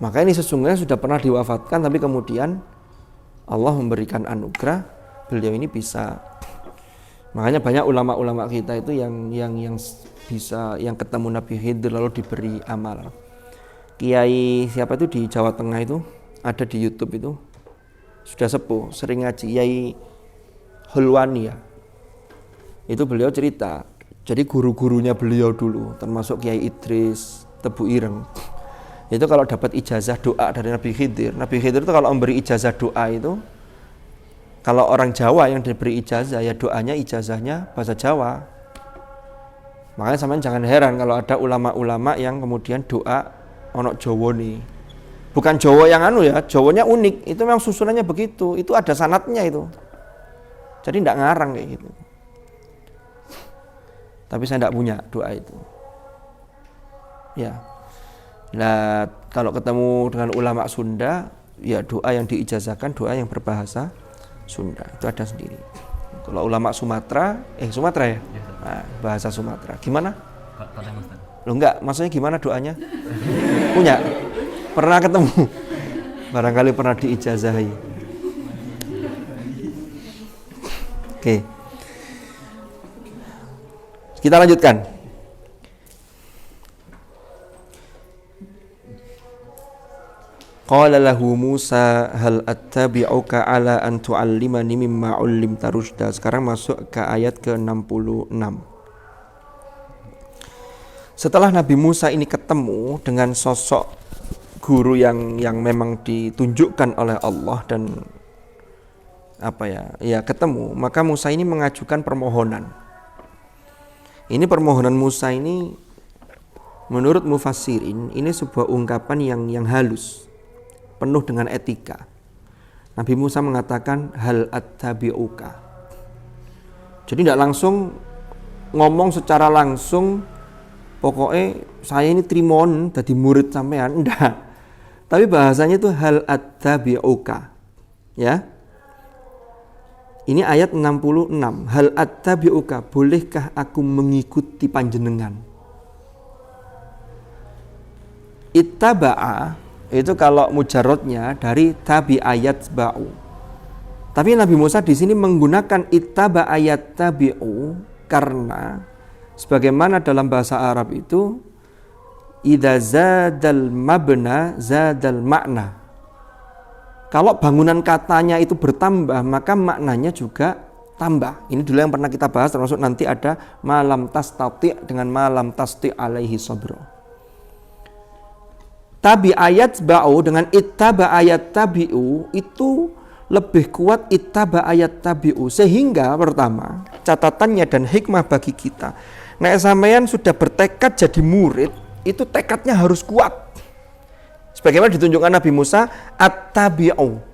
Maka ini sesungguhnya sudah pernah diwafatkan, tapi kemudian Allah memberikan anugerah, beliau ini bisa. Makanya banyak ulama-ulama kita itu yang bisa, yang ketemu Nabi Khidir lalu diberi amal. Kiai siapa itu di Jawa Tengah itu, ada di YouTube itu, sudah sepuh, sering ngaji, Kiai Hulwani ya. Itu beliau cerita, jadi guru-gurunya beliau dulu, termasuk Kiai Idris, Tebu Ireng, itu kalau dapat ijazah doa dari Nabi Khidir itu kalau memberi ijazah doa itu, kalau orang Jawa yang diberi ijazah ya doanya ijazahnya bahasa Jawa. Makanya sampean jangan heran kalau ada ulama-ulama yang kemudian doa ono Jawa nih. Bukan Jawa yang anu ya, Jawanya unik. Itu memang susunannya begitu. Itu ada sanatnya itu. Jadi tidak ngarang kayak gitu. Tapi saya tidak punya doa itu. Ya. Nah, kalau ketemu dengan ulama Sunda, ya doa yang diijazahkan doa yang berbahasa Sunda. Itu ada sendiri. Kalau ulama Sumatera ya? Nah, bahasa Sumatera. Gimana? Loh enggak, maksudnya gimana doanya? Punya? Pernah ketemu? Barangkali pernah diijazahi. Oke. Kita lanjutkan. Qala lahu Musa hal attabi'uka ala an tu'allimani mimma 'ullimta rusyda. Sekarang masuk ke ayat ke-66. Setelah Nabi Musa ini ketemu dengan sosok guru yang memang ditunjukkan oleh Allah dan ketemu, maka Musa ini mengajukan permohonan. Ini permohonan Musa ini menurut mufassirin ini sebuah ungkapan yang halus, penuh dengan etika. Nabi Musa mengatakan hal attabi'uka. Jadi tidak langsung ngomong secara langsung, pokoknya saya ini trimon jadi murid sampean, enggak. Tapi bahasanya itu hal attabi'uka. Ya. Ini ayat 66. Hal attabi'uka, bolehkah aku mengikuti panjenengan? Ittaba'a itu kalau mujarrodnya dari tabi ayat ba'u. Tapi Nabi Musa di sini menggunakan ittaba ayat tabi'u karena sebagaimana dalam bahasa Arab itu idza zadal mabna zadal makna. Kalau bangunan katanya itu bertambah, maka maknanya juga tambah. Ini dulu yang pernah kita bahas, termasuk nanti ada malam tastati dengan malam tasti alaihi sabra. Tabi ayat ba'u dengan ittaba ayat tabi'u itu lebih kuat ittaba ayat tabi'u. Sehingga pertama, catatannya dan hikmah bagi kita, nek sampeyan sudah bertekad jadi murid, itu tekadnya harus kuat. Sebagaimana ditunjukkan Nabi Musa, attabi'uka.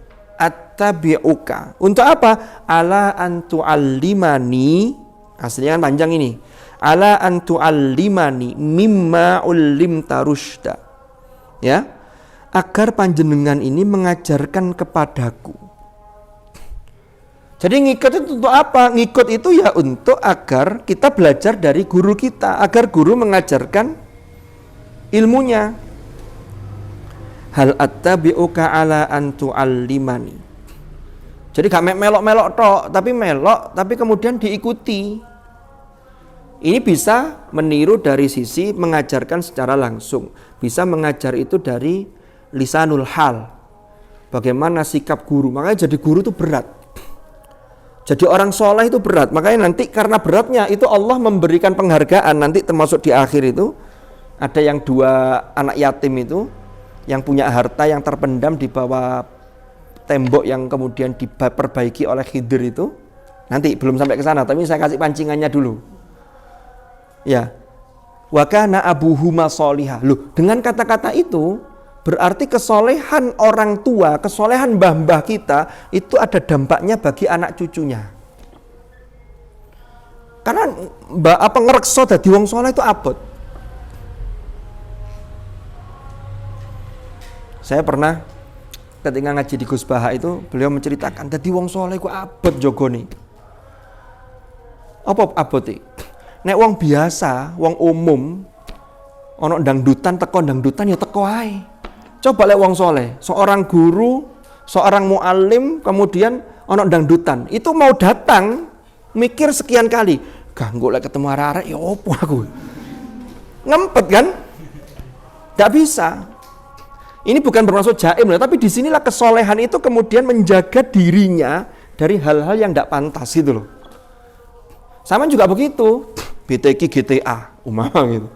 Untuk apa? Ala antu'allimani. Aslinya kan panjang ini. Ala antu'allimani mimma ullimta rusyda. Ya, agar panjenengan ini mengajarkan kepadaku. Jadi ngikut itu untuk apa? Ngikut itu ya untuk agar kita belajar dari guru kita, agar guru mengajarkan ilmunya. Hal attabi'uka ala an tu'allimani. Jadi gak melok-melok tok, tapi kemudian diikuti. Ini bisa meniru dari sisi mengajarkan secara langsung. Bisa mengajar itu dari lisanul hal. Bagaimana sikap guru. Makanya jadi guru itu berat. Jadi orang soleh itu berat. Makanya nanti karena beratnya itu Allah memberikan penghargaan. Nanti termasuk di akhir itu ada yang 2 anak yatim itu yang punya harta yang terpendam di bawah tembok yang kemudian diperbaiki oleh Khidir itu. Nanti belum sampai ke sana, tapi saya kasih pancingannya dulu. Ya. Wa kana abuhuma sholihah. Loh, dengan kata-kata itu berarti kesolehan orang tua, kesolehan mbah-mbah kita itu ada dampaknya bagi anak cucunya. Karena ngerekso dadi wong soleh itu abot. Saya pernah ketika ngaji di Gus Baha itu beliau menceritakan dadi wong soleh ku abot jogone. Apa abote? Nek wong biasa, wong umum ana dangdutan teko dangdutan ya teko ae. Coba lek wong soleh, seorang guru, seorang muallim kemudian ana dangdutan, itu mau datang mikir sekian kali, ganggu lek ketemu arek-arek ya opo aku. Ngempet kan? Tidak bisa. Ini bukan bermaksud jaim, tapi disinilah kesolehan itu kemudian menjaga dirinya dari hal-hal yang tidak pantas gitu loh. Sama juga begitu, BTQ GTA, umama gitu.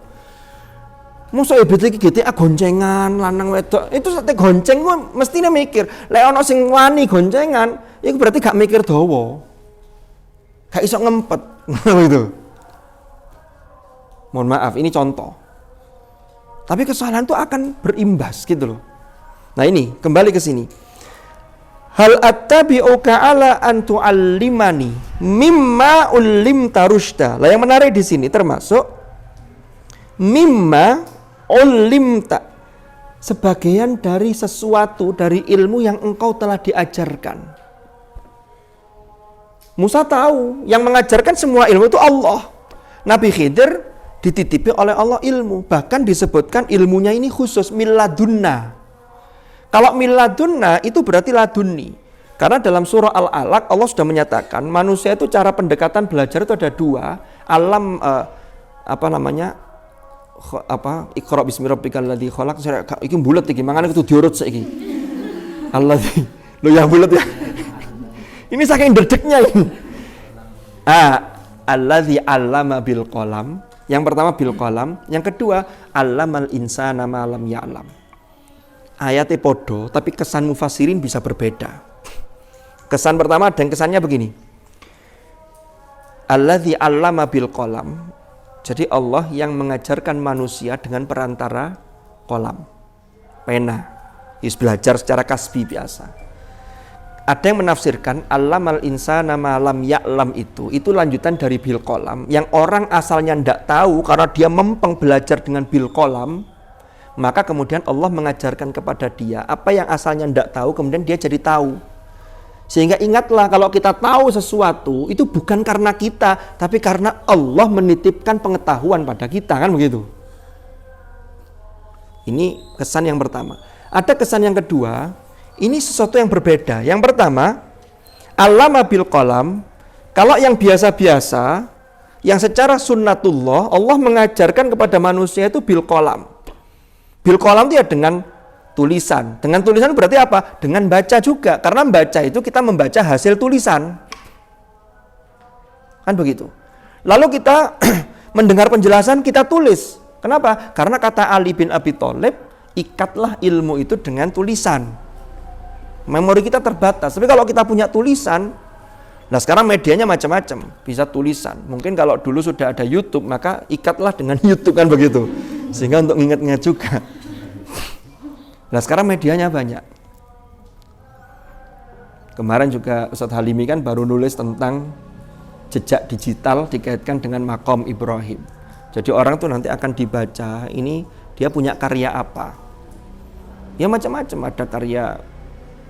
Masa BTQ GTA goncengan, lanang wedok, itu sate gonceng gue mestinya mikir. Lek ono sing wani goncengan, itu berarti gak mikir dawa. Gak iso ngempet, gitu. Mohon maaf, ini contoh. Tapi kesalahan itu akan berimbas gitu loh. Nah ini, kembali ke sini. Hal attabi'uka ala an tu'allimani mimma ullimta rusyda. Lah yang menarik di sini termasuk mimma ullimta, sebagian dari sesuatu dari ilmu yang engkau telah diajarkan. Musa tahu yang mengajarkan semua ilmu itu Allah. Nabi Khidir dititipi oleh Allah ilmu, bahkan disebutkan ilmunya ini khusus milladunna. Kalau milladunna itu berarti laduni. Karena dalam surah Al-Alaq Allah sudah menyatakan manusia itu cara pendekatan belajar itu ada dua. Alam Iqra bismi rabbikal ladzi khalaq. Iki bulet iki, mangane kudu diurut saiki. Alladzi. Lho yang bulet ya. Ini saking dedeknya ini. Alladzi 'allama bil qalam. Yang pertama bil qalam, yang kedua 'allamal insana ma lam ya'lam. Ayatnya podo, tapi kesan mufassirin bisa berbeda. Kesan pertama dan kesannya begini. Alladzi 'allama bil qalam. Jadi Allah yang mengajarkan manusia dengan perantara qalam, pena. Belajar secara kasbi biasa. Ada yang menafsirkan 'allamal insana ma lam ya'lam itu lanjutan dari bil qalam, yang orang asalnya tidak tahu karena dia mempeng belajar dengan bil qalam. Maka kemudian Allah mengajarkan kepada dia apa yang asalnya tidak tahu, kemudian dia jadi tahu. Sehingga ingatlah kalau kita tahu sesuatu itu bukan karena kita, tapi karena Allah menitipkan pengetahuan pada kita, kan begitu. Ini kesan yang pertama. Ada kesan yang kedua, ini sesuatu yang berbeda. Yang pertama, allama bil qalam, kalau yang biasa-biasa, yang secara sunnatullah Allah mengajarkan kepada manusia itu bil qalam. Bil qalam itu ya dengan tulisan. Dengan tulisan berarti apa? Dengan baca juga. Karena membaca itu kita membaca hasil tulisan. Kan begitu. Lalu kita mendengar penjelasan, kita tulis. Kenapa? Karena kata Ali bin Abi Thalib, ikatlah ilmu itu dengan tulisan. Memori kita terbatas. Tapi kalau kita punya tulisan, nah sekarang medianya macam-macam. Bisa tulisan. Mungkin kalau dulu sudah ada YouTube, maka ikatlah dengan YouTube, kan begitu. Sehingga untuk ingat-ingat juga. Nah sekarang medianya banyak. Kemarin juga Ustadz Halimi kan baru nulis tentang jejak digital dikaitkan dengan makom Ibrahim. Jadi orang tuh nanti akan dibaca, ini dia punya karya apa. Ya macam-macam, ada karya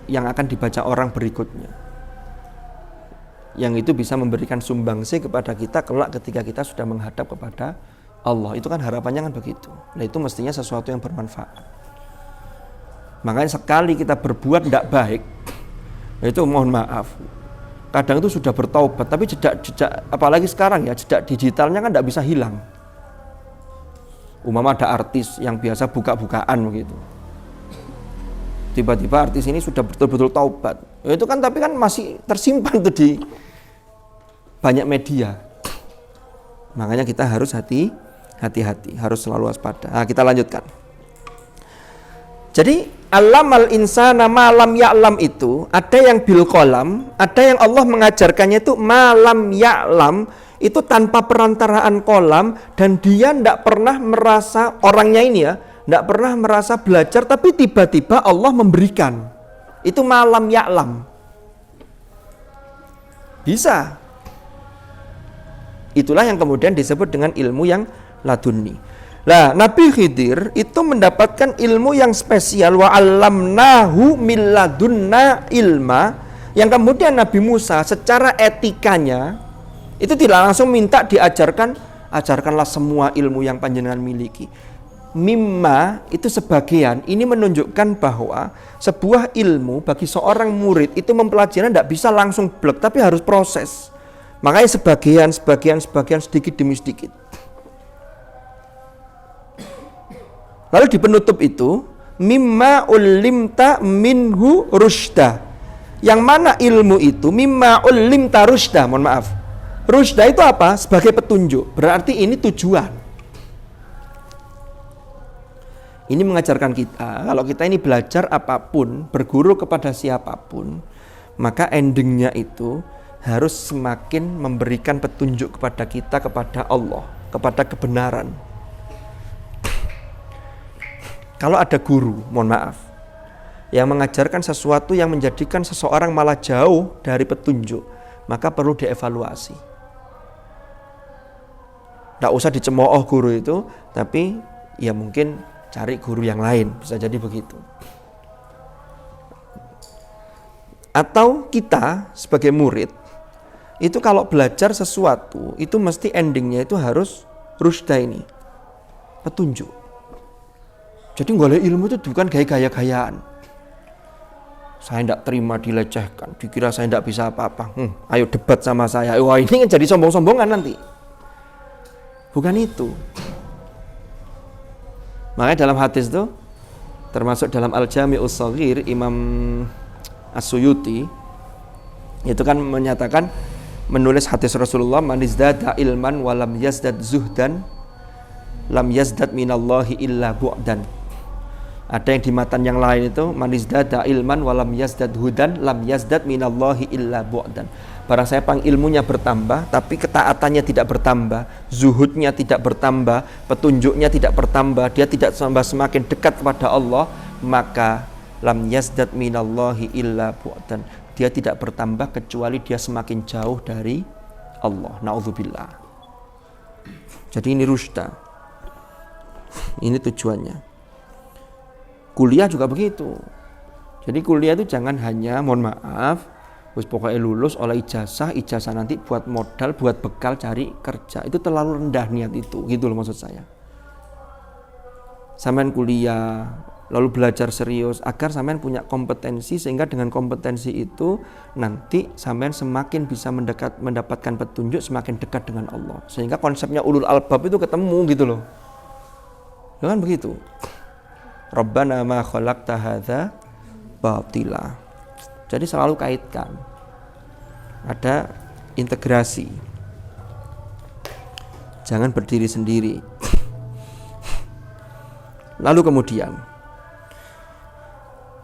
yang akan dibaca orang berikutnya. Yang itu bisa memberikan sumbangsi kepada kita kelak ketika kita sudah menghadap kepada Allah. Itu kan harapannya kan begitu. Nah itu mestinya sesuatu yang bermanfaat. Makanya sekali kita berbuat tidak baik, itu mohon maaf, kadang itu sudah bertaubat, tapi jejak apalagi sekarang ya, jejak digitalnya kan tidak bisa hilang. Umpama ada artis yang biasa buka-bukaan begitu, tiba-tiba artis ini sudah betul-betul taubat, itu kan tapi kan masih tersimpan tuh di banyak media. Makanya kita harus hati-hati, harus selalu waspada. Nah, kita lanjutkan. Jadi allamal insana ma lam ya'lam itu ada yang bil qalam, ada yang Allah mengajarkannya itu ma lam ya'lam, itu tanpa perantaraan qalam, dan dia tidak pernah merasa, orangnya ini ya, tidak pernah merasa belajar, tapi tiba-tiba Allah memberikan. Itu ma lam ya'lam. Bisa. Itulah yang kemudian disebut dengan ilmu yang laduni. Nah, Nabi Khidir itu mendapatkan ilmu yang spesial, wa 'allamnahu min ladunna ilma, yang kemudian Nabi Musa secara etikanya Itu tidak langsung minta diajarkan, ajarkanlah semua ilmu yang panjenengan miliki. Mimma itu sebagian, ini menunjukkan bahwa sebuah ilmu bagi seorang murid itu mempelajarinya tidak bisa langsung blek, tapi harus proses. Makanya sebagian sedikit demi sedikit. Lalu di penutup itu, mimma ulimta minhu rusyda. Yang mana ilmu itu mimma ulimta rusyda, mohon maaf. Rusyda itu apa? Sebagai petunjuk. Berarti ini tujuan. Ini mengajarkan kita, kalau kita ini belajar apapun, berguru kepada siapapun, maka endingnya itu harus semakin memberikan petunjuk kepada kita, kepada Allah, kepada kebenaran. Kalau ada guru, mohon maaf, yang mengajarkan sesuatu yang menjadikan seseorang malah jauh dari petunjuk, maka perlu dievaluasi. Tidak usah dicemooh guru itu, tapi ya mungkin cari guru yang lain, bisa jadi begitu. Atau kita sebagai murid, itu kalau belajar sesuatu, itu mesti endingnya itu harus rusda ini, petunjuk. Jadi golek ilmu itu bukan gaya-gayaan. Saya tidak terima dilecehkan, dikira saya tidak bisa apa-apa. Ayo debat sama saya. Wah, ini kan jadi sombong-sombongan nanti. Bukan itu. Makanya dalam hadis itu, termasuk dalam Al-Jami'us Shaghir, Imam As-Suyuti itu kan menyatakan, menulis hadis Rasulullah, man izdada ilman wa lam yazdad zuhdan lam yazdad minallahi illa bu'dan. Ada yang di matan yang lain itu, man izdada ilman wa lam yazdad hudan lam yazdad minallahi illa bu'dan. Barang siapa yang ilmunya bertambah tapi ketaatannya tidak bertambah, zuhudnya tidak bertambah, petunjuknya tidak bertambah, dia tidak semakin dekat kepada Allah, maka lam yazdad minallahi illa bu'dan. Dia tidak bertambah kecuali dia semakin jauh dari Allah. Na'udzubillah. Jadi ini rusda. Ini tujuannya. Kuliah juga begitu. Jadi kuliah itu jangan hanya, mohon maaf, terus pokoknya lulus oleh ijazah nanti buat modal, buat bekal cari kerja. Itu terlalu rendah niat itu, gitu loh maksud saya. Sampean kuliah, lalu belajar serius agar sampean punya kompetensi, sehingga dengan kompetensi itu nanti sampean semakin bisa mendapatkan petunjuk, semakin dekat dengan Allah. Sehingga konsepnya ulul albab itu ketemu gitu loh. Ya kan begitu. Rabbana ma khalaqta hadza batila. Jadi selalu kaitkan. Ada integrasi. Jangan berdiri sendiri. Lalu kemudian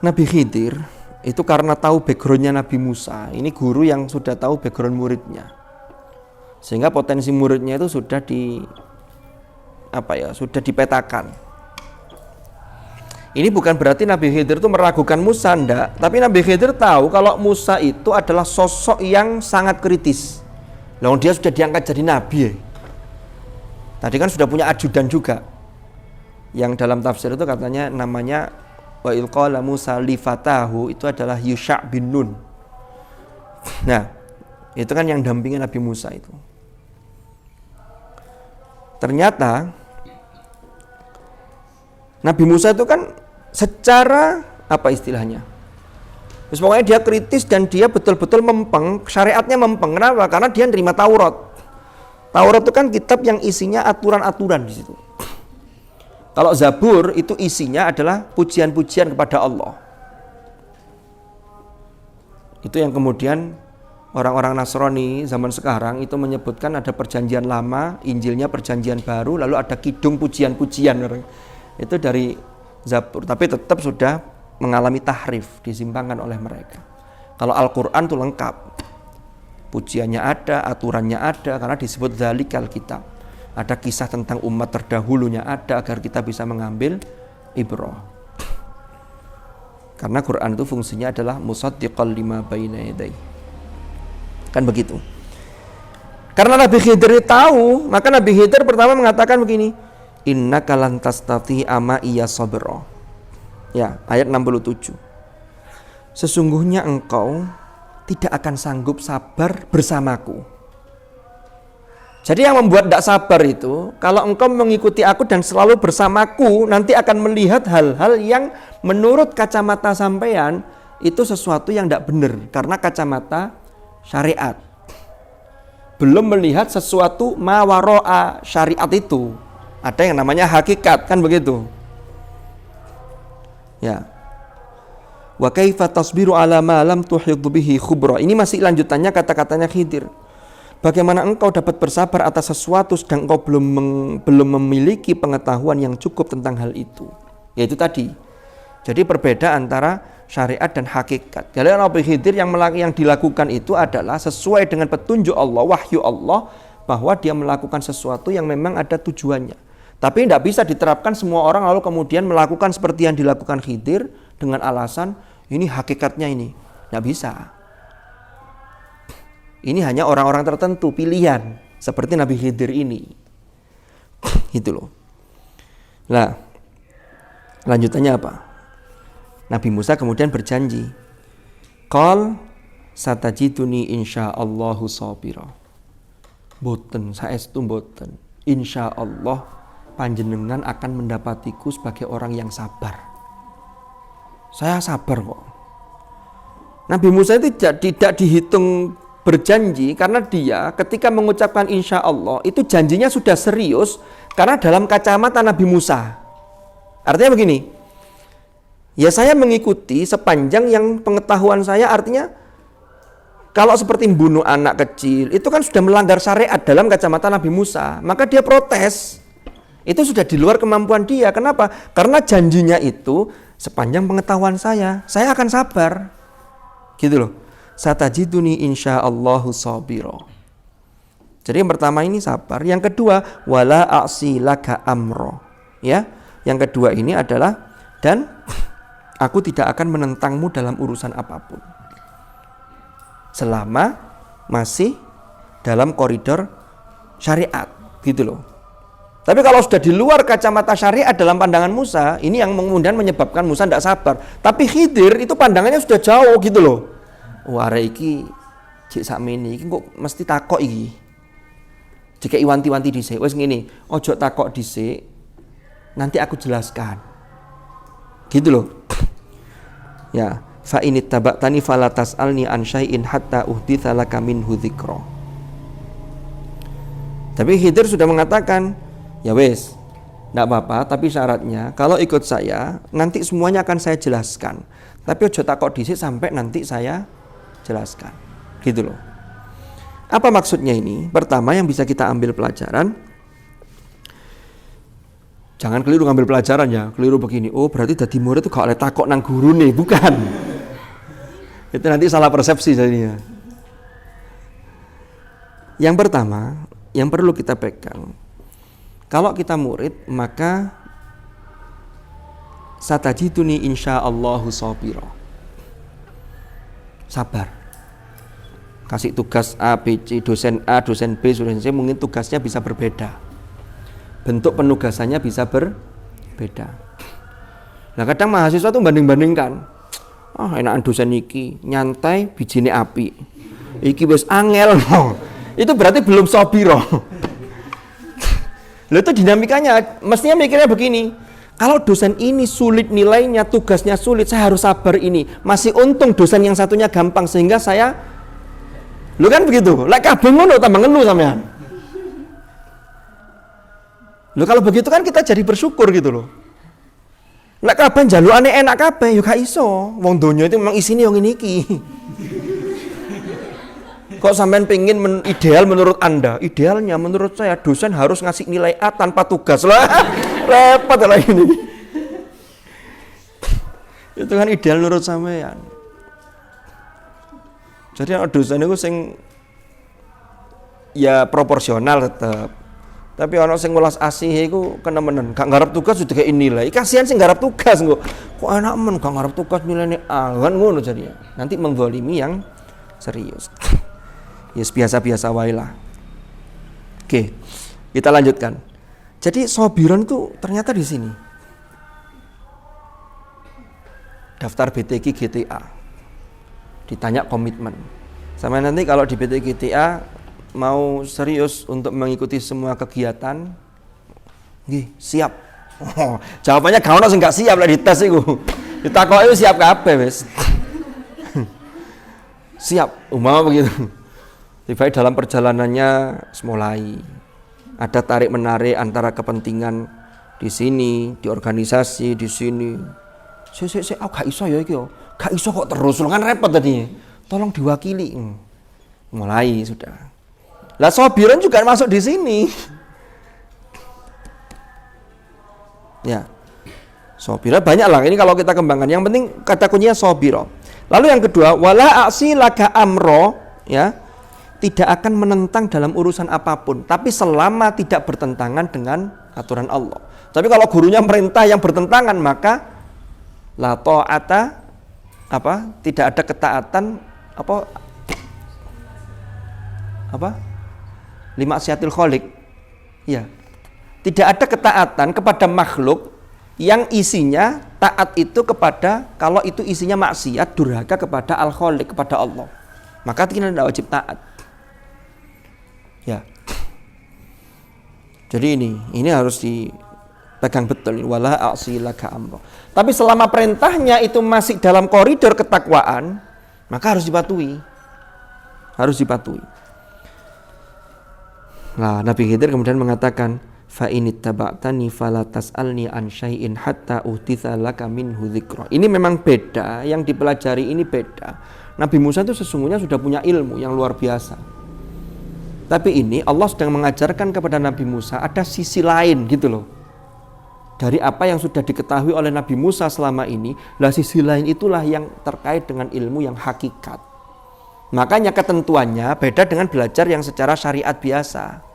Nabi Khidir itu karena tahu backgroundnya Nabi Musa, ini guru yang sudah tahu background muridnya, sehingga potensi muridnya itu sudah sudah dipetakan. Ini bukan berarti Nabi Khidir itu meragukan Musa, enggak, tapi Nabi Khidir tahu kalau Musa itu adalah sosok yang sangat kritis. Lalu dia sudah diangkat jadi nabi. Tadi kan sudah punya ajudan juga, yang dalam tafsir itu katanya namanya wa ilqala Musa li fatahu, itu adalah Yusha' bin Nun. Nah, itu kan yang dampingin Nabi Musa itu. Ternyata Nabi Musa itu kan secara apa istilahnya? Terus pokoknya dia kritis dan dia betul-betul mempeng, syariatnya mempeng. Kenapa? Karena dia nerima Taurat. Taurat itu kan kitab yang isinya aturan-aturan di situ. Kalau Zabur itu isinya adalah pujian-pujian kepada Allah. Itu yang kemudian orang-orang Nasrani zaman sekarang itu menyebutkan ada perjanjian lama, Injilnya perjanjian baru, lalu ada kidung pujian-pujian. Itu dari Zabur, tapi tetap sudah mengalami tahrif, disimpangkan oleh mereka. Kalau Al-Quran itu lengkap, pujiannya ada, aturannya ada, karena disebut dzalikal kitab. Ada kisah tentang umat terdahulunya ada, agar kita bisa mengambil ibrah. Karena Quran itu fungsinya adalah musaddiqal lima baina yadayhi. Kan begitu. Karena Nabi Khidir tahu, maka Nabi Khidir pertama mengatakan begini, innaka lan tastati'a ma iya sabra. Ya, ayat 67. Sesungguhnya engkau tidak akan sanggup sabar bersamaku. Jadi yang membuat tidak sabar itu, kalau engkau mengikuti aku dan selalu bersamaku, nanti akan melihat hal-hal yang menurut kacamata sampean itu sesuatu yang tidak benar karena kacamata syariat. Belum melihat sesuatu mawaro'a syariat itu. Ada yang namanya hakikat, kan begitu? Ya. Wa kaifa tasbiru ala ma lam tuhid bihi khubra. Ini masih lanjutannya kata-katanya Khidir. Bagaimana engkau dapat bersabar atas sesuatu sedang engkau belum memiliki pengetahuan yang cukup tentang hal itu. Yaitu tadi. Jadi berbeda antara syariat dan hakikat. Jadi Nabi Khidir yang dilakukan itu adalah sesuai dengan petunjuk Allah, wahyu Allah, bahwa dia melakukan sesuatu yang memang ada tujuannya. Tapi tidak bisa diterapkan semua orang lalu kemudian melakukan seperti yang dilakukan Khidir dengan alasan ini hakikatnya ini. Tidak bisa. Ini hanya orang-orang tertentu, pilihan. Seperti Nabi Khidir ini. Gitu loh. Nah, lanjutannya apa? Nabi Musa kemudian berjanji. Qal satajiduni insyaallahu sabira. Boten, saestu boten. Insyaallah panjenengan akan mendapatiku sebagai orang yang sabar. Saya sabar kok. Nabi Musa itu tidak dihitung berjanji karena dia ketika mengucapkan insya Allah itu janjinya sudah serius karena dalam kacamata Nabi Musa. Artinya begini, ya saya mengikuti sepanjang yang pengetahuan saya, artinya kalau seperti membunuh anak kecil itu kan sudah melanggar syariat dalam kacamata Nabi Musa, maka dia protes. Itu sudah di luar kemampuan dia. Kenapa? Karena janjinya itu sepanjang pengetahuan saya akan sabar. Gitu loh. Satajiduni insyaallahu sabira. Jadi yang pertama ini sabar, yang kedua wala a'si laka amro. Ya. Yang kedua ini adalah dan aku tidak akan menentangmu dalam urusan apapun. Selama masih dalam koridor syariat, gitu loh. Tapi kalau sudah di luar kacamata syariat dalam pandangan Musa, ini yang kemudian menyebabkan Musa tidak sabar. Tapi Khidir itu pandangannya sudah jauh gitu loh. Wah, iki cek sakmene iki kok mesti takok iki. Jika iwanti-wanti dhisik, wis ngene, ojo takok dhisik. Nanti aku jelaskan. Gitu loh. Ya, fa in ittaba'tani fala tas'alni an syai'in hatta uhditsa laka minhu dzikra. Tapi Khidir sudah mengatakan, ya wes, enggak apa-apa, tapi syaratnya kalau ikut saya, nanti semuanya akan saya jelaskan. Tapi ojo takok dhisik sampai nanti saya jelaskan. Gitu loh. Apa maksudnya ini? Pertama yang bisa kita ambil pelajaran, jangan keliru ngambil pelajaran ya. Keliru begini, oh berarti dadi murid itu gak oleh takok nang guru nih. Bukan. Itu nanti salah persepsi jadinya. Yang pertama, yang perlu kita pegang, kalau kita murid, maka satajiduni insyaallahu sabira. Sabar. Kasih tugas A, B, C, dosen A, dosen B, dosen C, mungkin tugasnya bisa berbeda. Bentuk penugasannya bisa berbeda. Nah kadang mahasiswa tuh banding-bandingkan. Enakan dosen iki, nyantai, bijine api. Iki wis angel. Itu berarti belum sabira. Lalu itu dinamikanya, mestinya mikirnya begini. Kalau dosen ini sulit nilainya, tugasnya sulit, saya harus sabar ini. Masih untung dosen yang satunya gampang sehingga saya lu kan begitu, lek kabeh ngono tambah ngelu sampean. Lu kalau begitu kan kita jadi bersyukur gitu loh. Lek kabeh njalukane enak kabeh yo gak iso. Wong donya itu memang isine yo ngene iki. Kok sampean pengen ideal menurut Anda? Idealnya menurut saya dosen harus ngasih nilai A tanpa tugas lah. Repot lah ini. Itu kan ideal menurut sampean. Jadi dosen itu sing ya proporsional tetap. Tapi ono sing welas asih iku kenemenen, gak ngarep tugas sudah kayak nilai. Kasihan sing ngarep tugas kok. Kok enak men gak ngarep tugas nilainya A kan ngono jadinya. Nanti menggolimi yang serius. Yes, biasa-biasa wae lah. Oke, kita lanjutkan. Jadi sobiron itu ternyata di sini. Daftar BTG GTA. Ditanya komitmen. Sama nanti kalau di BTG GTA mau serius untuk mengikuti semua kegiatan? Nggih, siap. Oh, jawabannya gak ono sing gak siap lek dites iku. Ditakoki siap kabeh wis. Siap, umpama begitu. Tiba dalam perjalanannya mulai ada tarik menarik antara kepentingan di sini, di organisasi, di sini. Aku gak iso ya iki yo. Gak iso kok terus, kan repot tadi. Tolong diwakili. Mulai sudah. Lah sobiran juga masuk di sini. Ya. Sobira banyak lah. Ini kalau kita kembangkan. Yang penting kata kuncinya sobiro. Lalu yang kedua, wala aksi laka amro, ya, tidak akan menentang dalam urusan apapun, tapi selama tidak bertentangan dengan aturan Allah. Tapi kalau gurunya merintah yang bertentangan, maka la ta'ata tidak ada ketaatan limaksiatil khaliq. Ya. Tidak ada ketaatan kepada makhluk yang isinya taat itu kepada, kalau itu isinya maksiat, durhaka kepada al-khaliq, kepada Allah. Maka kita tidak wajib taat. Ya. Jadi ini harus dipegang betul. Wala a'silaka amro. Tapi selama perintahnya itu masih dalam koridor ketakwaan, maka harus dipatuhi. Harus dipatuhi. Nah, Nabi Khidir kemudian mengatakan, fa inittaba'tani fala tas'alni an syai'in hatta uhtitsa laka minhu dzikra. Ini memang beda, yang dipelajari ini beda. Nabi Musa itu sesungguhnya sudah punya ilmu yang luar biasa. Tapi ini Allah sedang mengajarkan kepada Nabi Musa ada sisi lain gitu loh. Dari apa yang sudah diketahui oleh Nabi Musa selama ini, lah sisi lain itulah yang terkait dengan ilmu yang hakikat. Makanya ketentuannya beda dengan belajar yang secara syariat biasa.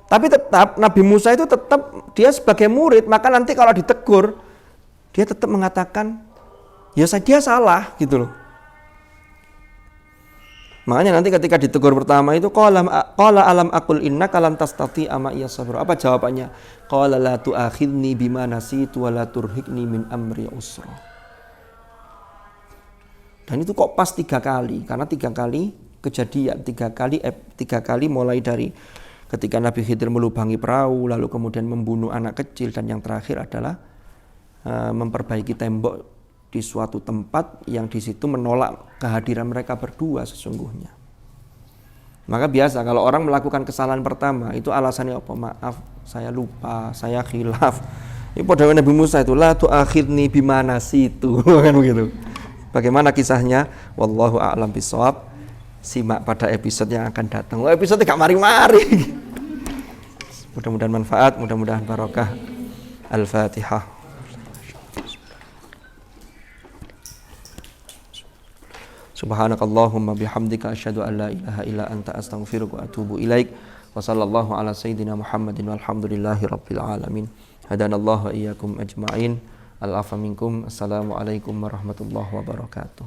Tapi tetap Nabi Musa itu tetap dia sebagai murid, maka nanti kalau ditegur dia tetap mengatakan ya dia salah gitu loh. Makanya nanti ketika ditegur pertama itu qala alam aqul innaka lan tastati ama iya sabra. Apa jawabannya? Qala la tu'akhidni bima nasitu wa la turhiqni min amri usra. Dan itu kok pas 3 kali, karena 3 kali kejadian, 3 kali mulai dari ketika Nabi Khidir melubangi perahu, lalu kemudian membunuh anak kecil, dan yang terakhir adalah memperbaiki tembok di suatu tempat yang di situ menolak kehadiran mereka berdua sesungguhnya. Maka biasa kalau orang melakukan kesalahan pertama itu alasannya apa? Maaf, saya lupa, saya khilaf. Ini pada Nabi Musa itu la tu'akhidni bima nasitu kan begitu. Bagaimana kisahnya? Wallahu a'lam bishawab. Simak pada episode yang akan datang. Episode gak mari-mari. Mudah-mudahan manfaat, mudah-mudahan barokah. Al-Fatihah. Subhanakallahumma bihamdika asyhadu an la ilaha illa anta astaghfiruka wa atubu ilaik. Wa sallallahu ala sayyidina Muhammadin walhamdulillahi rabbil alamin. Hadanallahu wa iyyakum ajma'in. Al-afa minkum. Assalamualaikum warahmatullahi wabarakatuh.